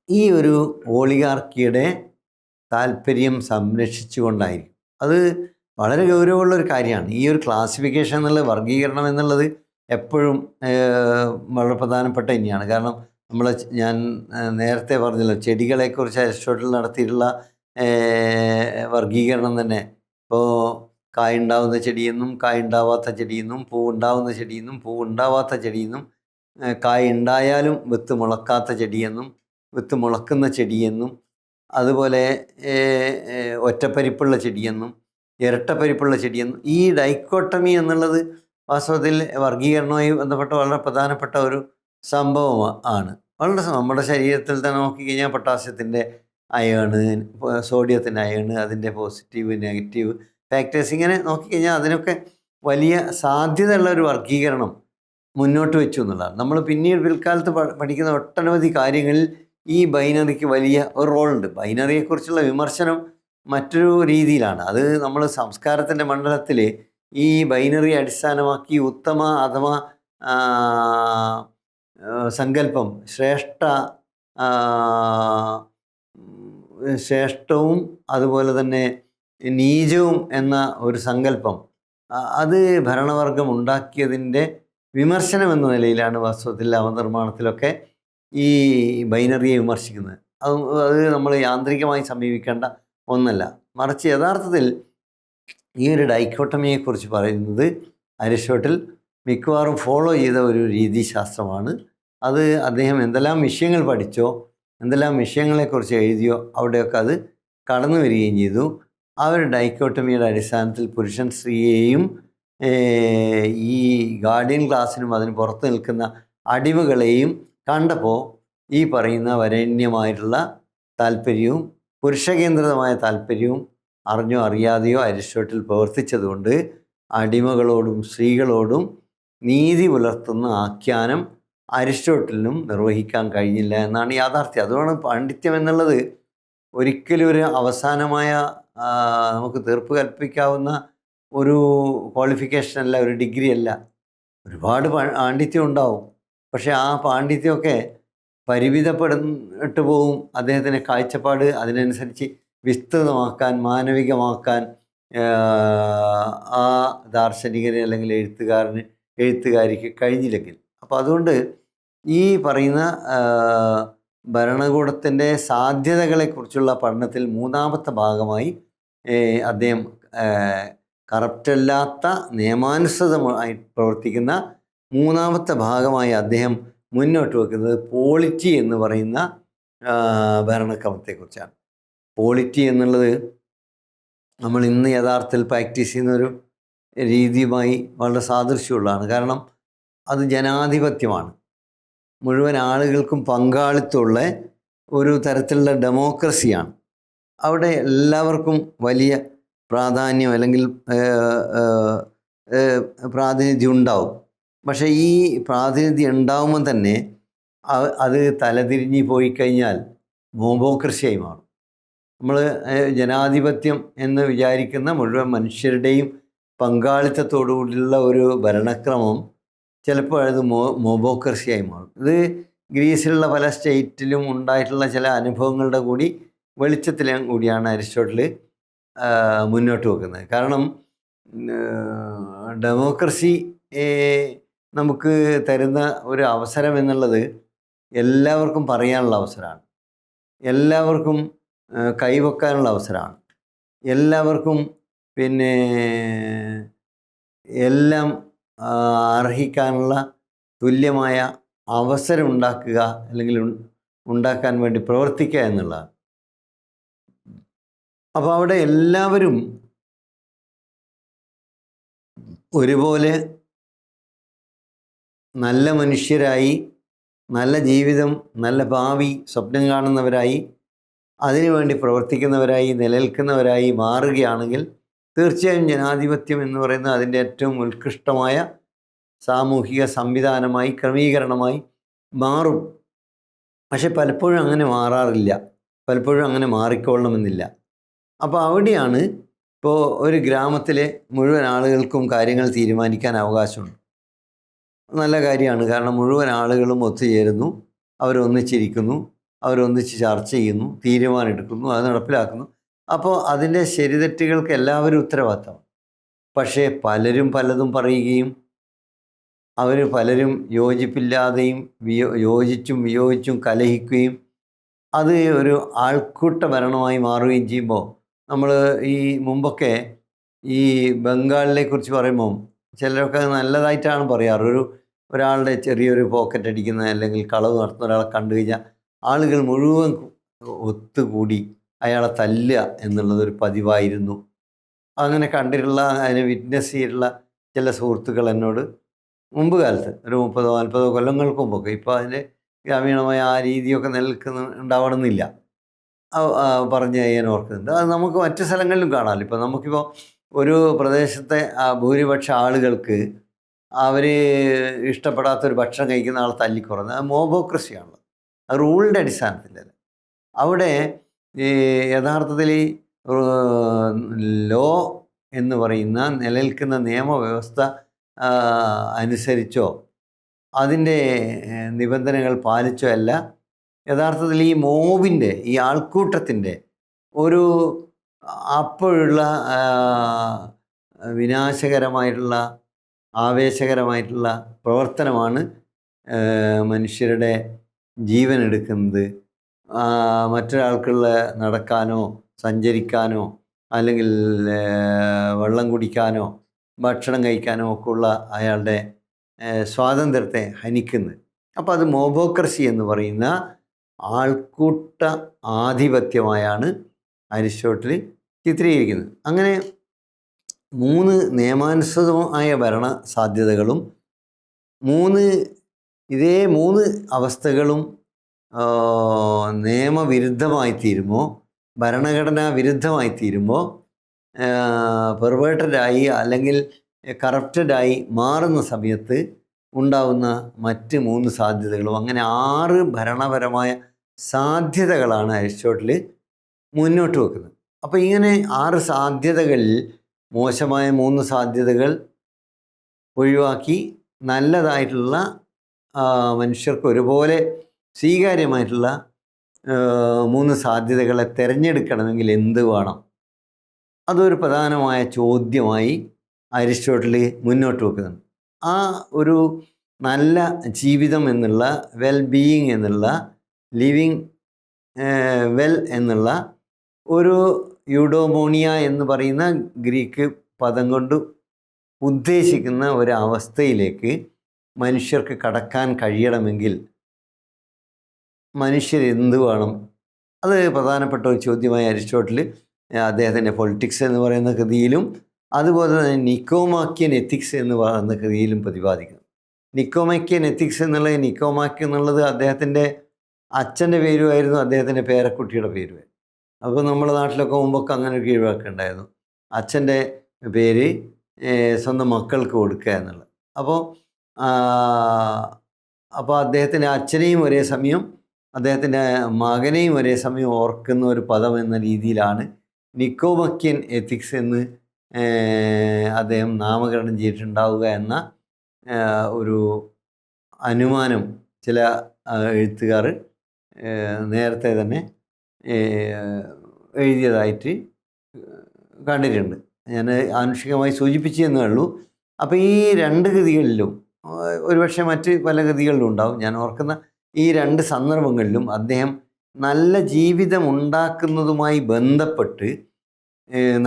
Speaker 1: ഈ ഒരു ഓളിഗാർക്കിയുടെ താല്പര്യം സംരക്ഷിച്ചുകൊണ്ടായിരിക്കും. അത് വളരെ ഗൗരവമുള്ളൊരു കാര്യമാണ്. ഈ ഒരു ക്ലാസിഫിക്കേഷൻ എന്നുള്ളത്, വർഗീകരണം എന്നുള്ളത് എപ്പോഴും വളരെ പ്രധാനപ്പെട്ട തന്നെയാണ്. കാരണം ഞാൻ നേരത്തെ പറഞ്ഞല്ലോ, ചെടികളെക്കുറിച്ച് അരിസ്റ്റോട്ടിൽ നടത്തിയിട്ടുള്ള വർഗീകരണം തന്നെ, ഇപ്പോൾ കായുണ്ടാവുന്ന ചെടിയെന്നും കായുണ്ടാവാത്ത ചെടിയെന്നും, പൂവുണ്ടാവുന്ന ചെടിയെന്നും പൂവുണ്ടാവാത്ത ചെടിയെന്നും, കായ ഉണ്ടായാലും വിത്ത് മുളക്കാത്ത ചെടിയെന്നും വിത്ത് മുളക്കുന്ന ചെടിയെന്നും, അതുപോലെ ഒറ്റപ്പരിപ്പുള്ള ചെടിയെന്നും ഇരട്ടപ്പരിപ്പുള്ള ചെടിയെന്നും, ഈ ഡൈക്കോട്ടമി എന്നുള്ളത് വാസ്തവത്തിൽ വർഗീകരണവുമായി ബന്ധപ്പെട്ട വളരെ പ്രധാനപ്പെട്ട ഒരു സംഭവം ആണ്. നമ്മുടെ ശരീരത്തിൽ തന്നെ നോക്കിക്കഴിഞ്ഞാൽ പൊട്ടാസ്യത്തിൻ്റെ അയേണ്, സോഡിയത്തിൻ്റെ അയേണ്, അതിൻ്റെ പോസിറ്റീവ് നെഗറ്റീവ് ഫാക്ടേഴ്സ്, ഇങ്ങനെ നോക്കിക്കഴിഞ്ഞാൽ അതിനൊക്കെ വലിയ സാധ്യതയുള്ള ഒരു വർഗീകരണം മുന്നോട്ട് വെച്ചു എന്നുള്ളതാണ്. നമ്മൾ പിന്നീട് പിൽക്കാലത്ത് പഠിക്കുന്ന ഒട്ടനവധി കാര്യങ്ങളിൽ ഈ ബൈനറിക്ക് വലിയ ഒരു റോളുണ്ട്. ബൈനറിയെക്കുറിച്ചുള്ള വിമർശനം മറ്റൊരു രീതിയിലാണ്. അത് നമ്മൾ സംസ്കാരത്തിൻ്റെ മണ്ഡലത്തിൽ ഈ ബൈനറി അടിസ്ഥാനമാക്കി ഉത്തമ അധമ സങ്കല്പം, ശ്രേഷ്ഠവും അതുപോലെ തന്നെ നീചവും എന്ന ഒരു സങ്കല്പം, അത് ഭരണവർഗം ഉണ്ടാക്കിയതിൻ്റെ വിമർശനം എന്ന നിലയിലാണ് വാസ്തവത്തിൽ അവനിർമ്മാണത്തിലൊക്കെ ഈ ബൈനറിയെ വിമർശിക്കുന്നത്. അത് നമ്മൾ യാന്ത്രികമായി സമീപിക്കേണ്ട ഒന്നല്ല, മറിച്ച് യഥാർത്ഥത്തിൽ ഈ ഒരു ഡൈക്കോട്ടമിയെക്കുറിച്ച് പറയുന്നത് അരിസ്റ്റോട്ടിൽ മിക്കവാറും ഫോളോ ചെയ്ത ഒരു രീതിശാസ്ത്രമാണ്. അത് അദ്ദേഹം എന്തെല്ലാം വിഷയങ്ങൾ പഠിച്ചോ, എന്തെല്ലാം വിഷയങ്ങളെക്കുറിച്ച് എഴുതിയോ അവിടെയൊക്കെ അത് കടന്നു വരികയും ചെയ്തു. ആ ഒരു ഡൈക്കോട്ടമിയുടെ അടിസ്ഥാനത്തിൽ പുരുഷൻ സ്ത്രീയെയും ഈ ഗാർഡിയൻ ക്ലാസ്സിനും അതിന് പുറത്ത് നിൽക്കുന്ന അടിമകളെയും കണ്ടപ്പോൾ ഈ പറയുന്ന വരേണ്യമായിട്ടുള്ള താല്പര്യവും പുരുഷകേന്ദ്രിതമായ താല്പര്യവും അറിഞ്ഞോ അറിയാതെയോ അരിസ്റ്റോട്ടിൽ പ്രവർത്തിച്ചതുകൊണ്ട് അടിമകളോടും സ്ത്രീകളോടും നീതി പുലർത്തുന്ന ആഖ്യാനം അരിസ്റ്റോട്ടിലിനും നിർവഹിക്കാൻ കഴിഞ്ഞില്ല എന്നാണ് യാഥാർത്ഥ്യം. അതുകൊണ്ട് പാണ്ഡിത്യം എന്നുള്ളത് ഒരിക്കലും ഒരു അവസാനമായ നമുക്ക് തീർപ്പ് കൽപ്പിക്കാവുന്ന ഒരു ക്വാളിഫിക്കേഷൻ അല്ല, ഒരു ഡിഗ്രി അല്ല. ഒരുപാട് പാണ്ഡിത്യം ഉണ്ടാവും, പക്ഷെ ആ പാണ്ഡിത്യമൊക്കെ പരിമിതപ്പെട്ട് പോവും. അദ്ദേഹത്തിൻ്റെ കാഴ്ചപ്പാട് അതിനനുസരിച്ച് വിസ്തൃതമാക്കാൻ, മാനവികമാക്കാൻ ആ ദാർശനികന് അല്ലെങ്കിൽ എഴുത്തുകാരിക്ക് കഴിഞ്ഞില്ലെങ്കിൽ. അപ്പോൾ അതുകൊണ്ട് ഈ പറയുന്ന ഭരണകൂടത്തിൻ്റെ സാധ്യതകളെക്കുറിച്ചുള്ള പഠനത്തിൽ മൂന്നാമത്തെ ഭാഗമായി അദ്ദേഹം കറപ്റ്റല്ലാത്ത നിയമാനുസൃതമായി പ്രവർത്തിക്കുന്ന മൂന്നാമത്തെ ഭാഗമായി അദ്ദേഹം മുന്നോട്ട് വെക്കുന്നത് പോളിറ്റി എന്ന് പറയുന്ന ഭരണക്രമത്തെക്കുറിച്ചാണ്. പോളിറ്റി എന്നുള്ളത് നമ്മൾ ഇന്ന് യഥാർത്ഥത്തിൽ പ്രാക്ടീസ് ചെയ്യുന്നൊരു രീതിയുമായി വളരെ സാദൃശ്യമുള്ളതാണ്. കാരണം അത് ജനാധിപത്യമാണ്, മുഴുവൻ ആളുകൾക്കും പങ്കാളിത്തമുള്ള ഒരു തരത്തിലുള്ള ഡെമോക്രസിയാണ്. അവിടെ എല്ലാവർക്കും വലിയ പ്രാധാന്യം അല്ലെങ്കിൽ പ്രാതിനിധ്യം ഉണ്ടാവും. പക്ഷേ ഈ പ്രാതിനിധ്യം ഉണ്ടാവുമ്പോൾ തന്നെ അത് തലതിരിഞ്ഞ് പോയി കഴിഞ്ഞാൽ മോബോക്രസിയായി മാറും. നമ്മൾ ജനാധിപത്യം എന്ന് വിചാരിക്കുന്ന മുഴുവൻ മനുഷ്യരുടെയും പങ്കാളിത്തത്തോടുകൂടിയുള്ള ഒരു ഭരണക്രമം ചിലപ്പോൾ അത് മോബോക്രസിയായി മാറും. ഇത് ഗ്രീസിലുള്ള പല സ്റ്റേറ്റിലും ഉണ്ടായിട്ടുള്ള ചില അനുഭവങ്ങളുടെ കൂടി വെളിച്ചത്തിലും കൂടിയാണ് അരിസ്റ്റോട്ടിൽ മുന്നോട്ട് വെക്കുന്നത്. കാരണം ഡെമോക്രസി നമുക്ക് തരുന്ന ഒരു അവസരം എന്നുള്ളത് എല്ലാവർക്കും പറയാനുള്ള അവസരമാണ്, എല്ലാവർക്കും കൈവെക്കാനുള്ള അവസരമാണ്, എല്ലാവർക്കും പിന്നെ എല്ലാം അർഹിക്കാനുള്ള തുല്യമായ അവസരം ഉണ്ടാക്കുക അല്ലെങ്കിൽ ഉണ്ടാക്കാൻ വേണ്ടി പ്രവർത്തിക്കുക എന്നുള്ളതാണ്. അപ്പോൾ അവിടെ എല്ലാവരും ഒരുപോലെ നല്ല മനുഷ്യരായി, നല്ല ജീവിതം, നല്ല ഭാവി സ്വപ്നം കാണുന്നവരായി, അതിനുവേണ്ടി പ്രവർത്തിക്കുന്നവരായി, നിലനിൽക്കുന്നവരായി മാറുകയാണെങ്കിൽ തീർച്ചയായും ജനാധിപത്യം എന്ന് പറയുന്നത് അതിൻ്റെ ഏറ്റവും ഉത്കൃഷ്ടമായ സാമൂഹിക സംവിധാനമായി, ക്രമീകരണമായി മാറും. പക്ഷെ പലപ്പോഴും അങ്ങനെ മാറാറില്ല, പലപ്പോഴും അങ്ങനെ മാറിക്കൊള്ളണമെന്നില്ല. അപ്പോൾ അവിടെയാണ് ഇപ്പോൾ ഒരു ഗ്രാമത്തിലെ മുഴുവൻ ആളുകൾക്കും കാര്യങ്ങൾ തീരുമാനിക്കാൻ അവകാശമുണ്ട്. നല്ല കാര്യമാണ്, കാരണം മുഴുവൻ ആളുകളും ഒത്തുചേരുന്നു, അവരൊന്നിച്ചിരിക്കുന്നു, അവരൊന്നിച്ച് ചർച്ച ചെയ്യുന്നു, തീരുമാനമെടുക്കുന്നു, അത് നടപ്പിലാക്കുന്നു. അപ്പോൾ അതിൻ്റെ ശരിതെറ്റുകൾക്ക് എല്ലാവരും ഉത്തരവാദിത്തമാണ്. പക്ഷേ പലരും പലതും പറയുകയും അവർ പലരും യോജിപ്പില്ലാതെയും യോജിച്ചും വിയോജിച്ചും കലഹിക്കുകയും അത് ഒരു ആൾക്കൂട്ട ഭരണമായി മാറുകയും ചെയ്യുമ്പോൾ നമ്മൾ ഈ മുമ്പൊക്കെ ഈ ബംഗാളിനെ കുറിച്ച് പറയുമ്പം ചിലരൊക്കെ നല്ലതായിട്ടാണ് പറയാറ്. ഒരാളുടെ ചെറിയൊരു പോക്കറ്റ് അടിക്കുന്ന അല്ലെങ്കിൽ കളവ് നടത്തുന്ന ഒരാളെ കണ്ടു കഴിഞ്ഞാൽ ആളുകൾ മുഴുവൻ ഒത്തുകൂടി അയാളെ തല്ലുക എന്നുള്ളതൊരു പതിവായിരുന്നു. അങ്ങനെ കണ്ടിട്ടുള്ള, അതിനെ വിറ്റ്നസ് ചെയ്തിട്ടുള്ള ചില സുഹൃത്തുക്കൾ എന്നോട് മുമ്പ് കാലത്ത് ഒരു 30-40 കൊല്ലങ്ങൾക്ക് മുമ്പൊക്കെ, ഇപ്പോൾ അതിൻ്റെ ഗ്രാമീണമായ ആ രീതിയൊക്കെ ഉണ്ടാവണമെന്നില്ല, പറഞ്ഞ് ഞാൻ ഓർക്കുന്നുണ്ട്. അത് നമുക്ക് മറ്റു സ്ഥലങ്ങളിലും കാണാമല്ലോ. ഇപ്പോൾ നമുക്കിപ്പോൾ ഒരു പ്രദേശത്തെ ഭൂരിപക്ഷ ആളുകൾക്ക് അവർ ഇഷ്ടപ്പെടാത്തൊരു ഭക്ഷണം കഴിക്കുന്ന ആൾ തല്ലിക്കുറന്ന്, അത് മോബോക്രസിയാണല്ലോ, അത് റൂളിൻ്റെ അടിസ്ഥാനത്തിലല്ല. അവിടെ യഥാർത്ഥത്തിൽ ലോ എന്ന് പറയുന്ന നിലനിൽക്കുന്ന നിയമവ്യവസ്ഥ അനുസരിച്ചോ അതിൻ്റെ നിബന്ധനകൾ പാലിച്ചോ അല്ല, യഥാർത്ഥത്തിൽ ഈ മോബിൻ്റെ, ഈ ആൾക്കൂട്ടത്തിൻ്റെ ഒരു അപ്പോഴുള്ള വിനാശകരമായിട്ടുള്ള ആവേശകരമായിട്ടുള്ള പ്രവർത്തനമാണ് മനുഷ്യരുടെ ജീവൻ എടുക്കുന്നത്. മറ്റൊരാൾക്കുള്ള നടക്കാനോ സഞ്ചരിക്കാനോ അല്ലെങ്കിൽ വെള്ളം കുടിക്കാനോ ഭക്ഷണം കഴിക്കാനോ ഒക്കെ ഉള്ള അയാളുടെ സ്വാതന്ത്ര്യത്തെ ഹനിക്കുന്നത്. അപ്പോൾ അത് മോബോക്രസി എന്ന് പറയുന്ന ആൾക്കൂട്ട ആധിപത്യമായാണ് അരിസ്റ്റോട്ടിൽ ചിത്രീകരിക്കുന്നത്. അങ്ങനെ 3 നിയമാനുസൃതമായ ഭരണ സാധ്യതകളും 3 ഇതേ 3 അവസ്ഥകളും നിയമവിരുദ്ധമായി തീരുമോ, ഭരണഘടനാ വിരുദ്ധമായി തീരുമ്പോൾ പെർവേർട്ടഡായി അല്ലെങ്കിൽ കറപ്റ്റഡായി മാറുന്ന സമയത്ത് ഉണ്ടാവുന്ന മറ്റ് 3 സാധ്യതകളും, അങ്ങനെ 6 ഭരണപരമായ സാധ്യതകളാണ് അരിസ്റ്റോട്ടിൽ മുന്നോട്ട് വെക്കുന്നത്. അപ്പോൾ ഇങ്ങനെ 6 സാധ്യതകളിൽ മോശമായ 3 സാധ്യതകൾ ഒഴിവാക്കി നല്ലതായിട്ടുള്ള മനുഷ്യർക്ക് ഒരുപോലെ സ്വീകാര്യമായിട്ടുള്ള 3 സാധ്യതകളെ തിരഞ്ഞെടുക്കണമെങ്കിൽ എന്ത് വേണം? അതൊരു പ്രധാനമായ ചോദ്യമായി അരിസ്റ്റോട്ടിൽ മുന്നോട്ട് വെക്കുന്നുണ്ട്. ആ ഒരു നല്ല ജീവിതം എന്നുള്ള, വെൽ ബീയിങ് എന്നുള്ള, ലിവിങ് വെൽ എന്നുള്ള ഒരു യൂഡോമോണിയ എന്ന് പറയുന്ന ഗ്രീക്ക് പദം കൊണ്ട് ഉദ്ദേശിക്കുന്ന ഒരു അവസ്ഥയിലേക്ക് മനുഷ്യർക്ക് കടക്കാൻ കഴിയണമെങ്കിൽ മനുഷ്യരെന്ത് വേണം? അത് പ്രധാനപ്പെട്ട ഒരു ചോദ്യമായി അരിസ്റ്റോട്ടിൽ അദ്ദേഹത്തിൻ്റെ പൊളിറ്റിക്സ് എന്ന് പറയുന്ന കൃതിയിലും അതുപോലെ തന്നെ നിക്കോമാക്കിയൻ എത്തിക്സ് എന്ന് പറയുന്ന കൃതിയിലും പ്രതിപാദിക്കുന്നു. നിക്കോമാക്കിയൻ എത്തിക്സ് എന്നുള്ളത് അദ്ദേഹത്തിൻ്റെ അച്ഛൻ്റെ പേരുമായിരുന്നു, അദ്ദേഹത്തിൻ്റെ പേരക്കുട്ടിയുടെ പേരുമായിരുന്നു. അപ്പോൾ നമ്മുടെ നാട്ടിലൊക്കെ മുമ്പൊക്കെ അങ്ങനെ ഒരു കീഴ്വഴക്കം ഉണ്ടായിരുന്നു, അച്ഛൻ്റെ പേര് സ്വന്തം മക്കൾക്ക് കൊടുക്കുക എന്നുള്ളത്. അപ്പോൾ അദ്ദേഹത്തിൻ്റെ അച്ഛനെയും ഒരേ സമയം അദ്ദേഹത്തിൻ്റെ മകനെയും ഒരേ സമയം ഓർക്കുന്ന ഒരു പദം എന്ന രീതിയിലാണ് നിക്കോമാക്കിയൻ എത്തിക്സ് എന്ന് അദ്ദേഹം നാമകരണം ചെയ്തിട്ടുണ്ടാവുക എന്ന ഒരു അനുമാനം ചില എഴുത്തുകാർ നേരത്തെ തന്നെ എഴുതിയതായിട്ട് കണ്ടിട്ടുണ്ട്. ഞാൻ ആനുഷികമായി സൂചിപ്പിച്ചു എന്നേ ഉള്ളൂ. അപ്പോൾ ഈ 2 കൃതികളിലും, ഒരുപക്ഷെ മറ്റ് പല കൃതികളിലും ഉണ്ടാവും, ഞാൻ ഓർക്കുന്ന ഈ 2 സന്ദർഭങ്ങളിലും അദ്ദേഹം നല്ല ജീവിതം ഉണ്ടാക്കുന്നതുമായി ബന്ധപ്പെട്ട്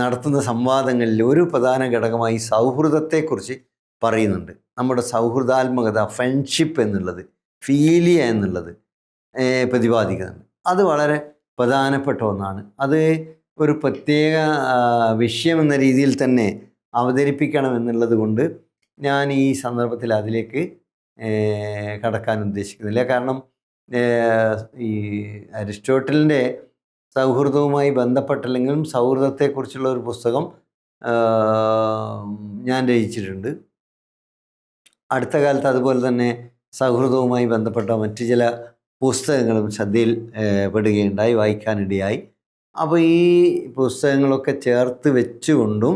Speaker 1: നടത്തുന്ന സംവാദങ്ങളിൽ ഒരു പ്രധാന ഘടകമായി സൗഹൃദത്തെക്കുറിച്ച് പറയുന്നുണ്ട്. നമ്മുടെ സൗഹൃദാത്മകത, ഫ്രണ്ട്ഷിപ്പ് എന്നുള്ളത്, ഫീലിയ എന്നുള്ളത് പ്രതിപാദിക്കുന്നുണ്ട്. അത് വളരെ പ്രധാനപ്പെട്ട ഒന്നാണ്. അത് ഒരു പ്രത്യേക വിഷയം എന്ന രീതിയിൽ തന്നെ അവതരിപ്പിക്കണം എന്നുള്ളത് കൊണ്ട് ഞാൻ ഈ സന്ദർഭത്തിൽ അതിലേക്ക് കടക്കാൻ ഉദ്ദേശിക്കുന്നില്ല. കാരണം ഈ അരിസ്റ്റോട്ടലിൻ്റെ സൗഹൃദവുമായി ബന്ധപ്പെട്ടല്ലെങ്കിലും സൗഹൃദത്തെക്കുറിച്ചുള്ള ഒരു പുസ്തകം ഞാൻ രചിച്ചിട്ടുണ്ട്. അടുത്ത കാലത്ത് അതുപോലെ തന്നെ സൗഹൃദവുമായി ബന്ധപ്പെട്ട മറ്റ് ചില പുസ്തകങ്ങളും ശ്രദ്ധയിൽ പെടുകയുണ്ടായി, വായിക്കാനിടയായി. അപ്പോൾ ഈ പുസ്തകങ്ങളൊക്കെ ചേർത്ത് വെച്ചുകൊണ്ടും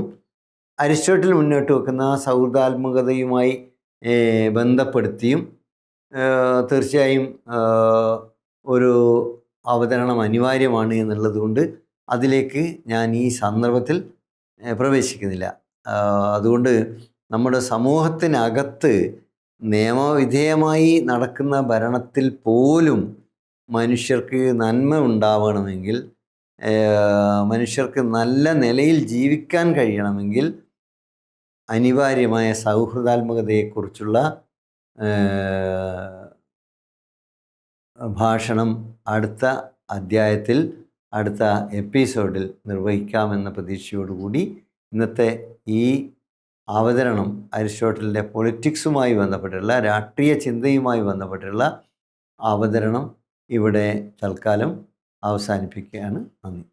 Speaker 1: അരിസ്റ്റോട്ടിൽ മുന്നോട്ട് വെക്കുന്ന സൗഹൃദാത്മകതയുമായി ബന്ധപ്പെടുത്തിയും തീർച്ചയായും ഒരു അവതരണം അനിവാര്യമാണ് എന്നുള്ളത് കൊണ്ട് അതിലേക്ക് ഞാൻ ഈ സന്ദർഭത്തിൽ പ്രവേശിക്കുന്നില്ല. അതുകൊണ്ട് നമ്മുടെ സമൂഹത്തിനകത്ത് നിയമവിധേയമായി നടക്കുന്ന ഭരണത്തിൽ പോലും മനുഷ്യർക്ക് നന്മ ഉണ്ടാവണമെങ്കിൽ, മനുഷ്യർക്ക് നല്ല നിലയിൽ ജീവിക്കാൻ കഴിയണമെങ്കിൽ അനിവാര്യമായ സൗഹൃദാത്മകതയെക്കുറിച്ചുള്ള ഭാഷണം അടുത്ത അധ്യായത്തിൽ, അടുത്ത എപ്പിസോഡിൽ നിർവഹിക്കാമെന്ന പ്രതീക്ഷയോടുകൂടി ഇന്നത്തെ ഈ അവതരണം, അരിസ്റ്റോട്ടലിൻ്റെ പൊളിറ്റിക്സുമായി ബന്ധപ്പെട്ടുള്ള, രാഷ്ട്രീയ ചിന്തയുമായി ബന്ധപ്പെട്ടുള്ള അവതരണം ഇവിടെ തൽക്കാലം അവസാനിപ്പിക്കുകയാണ്. നന്ദി.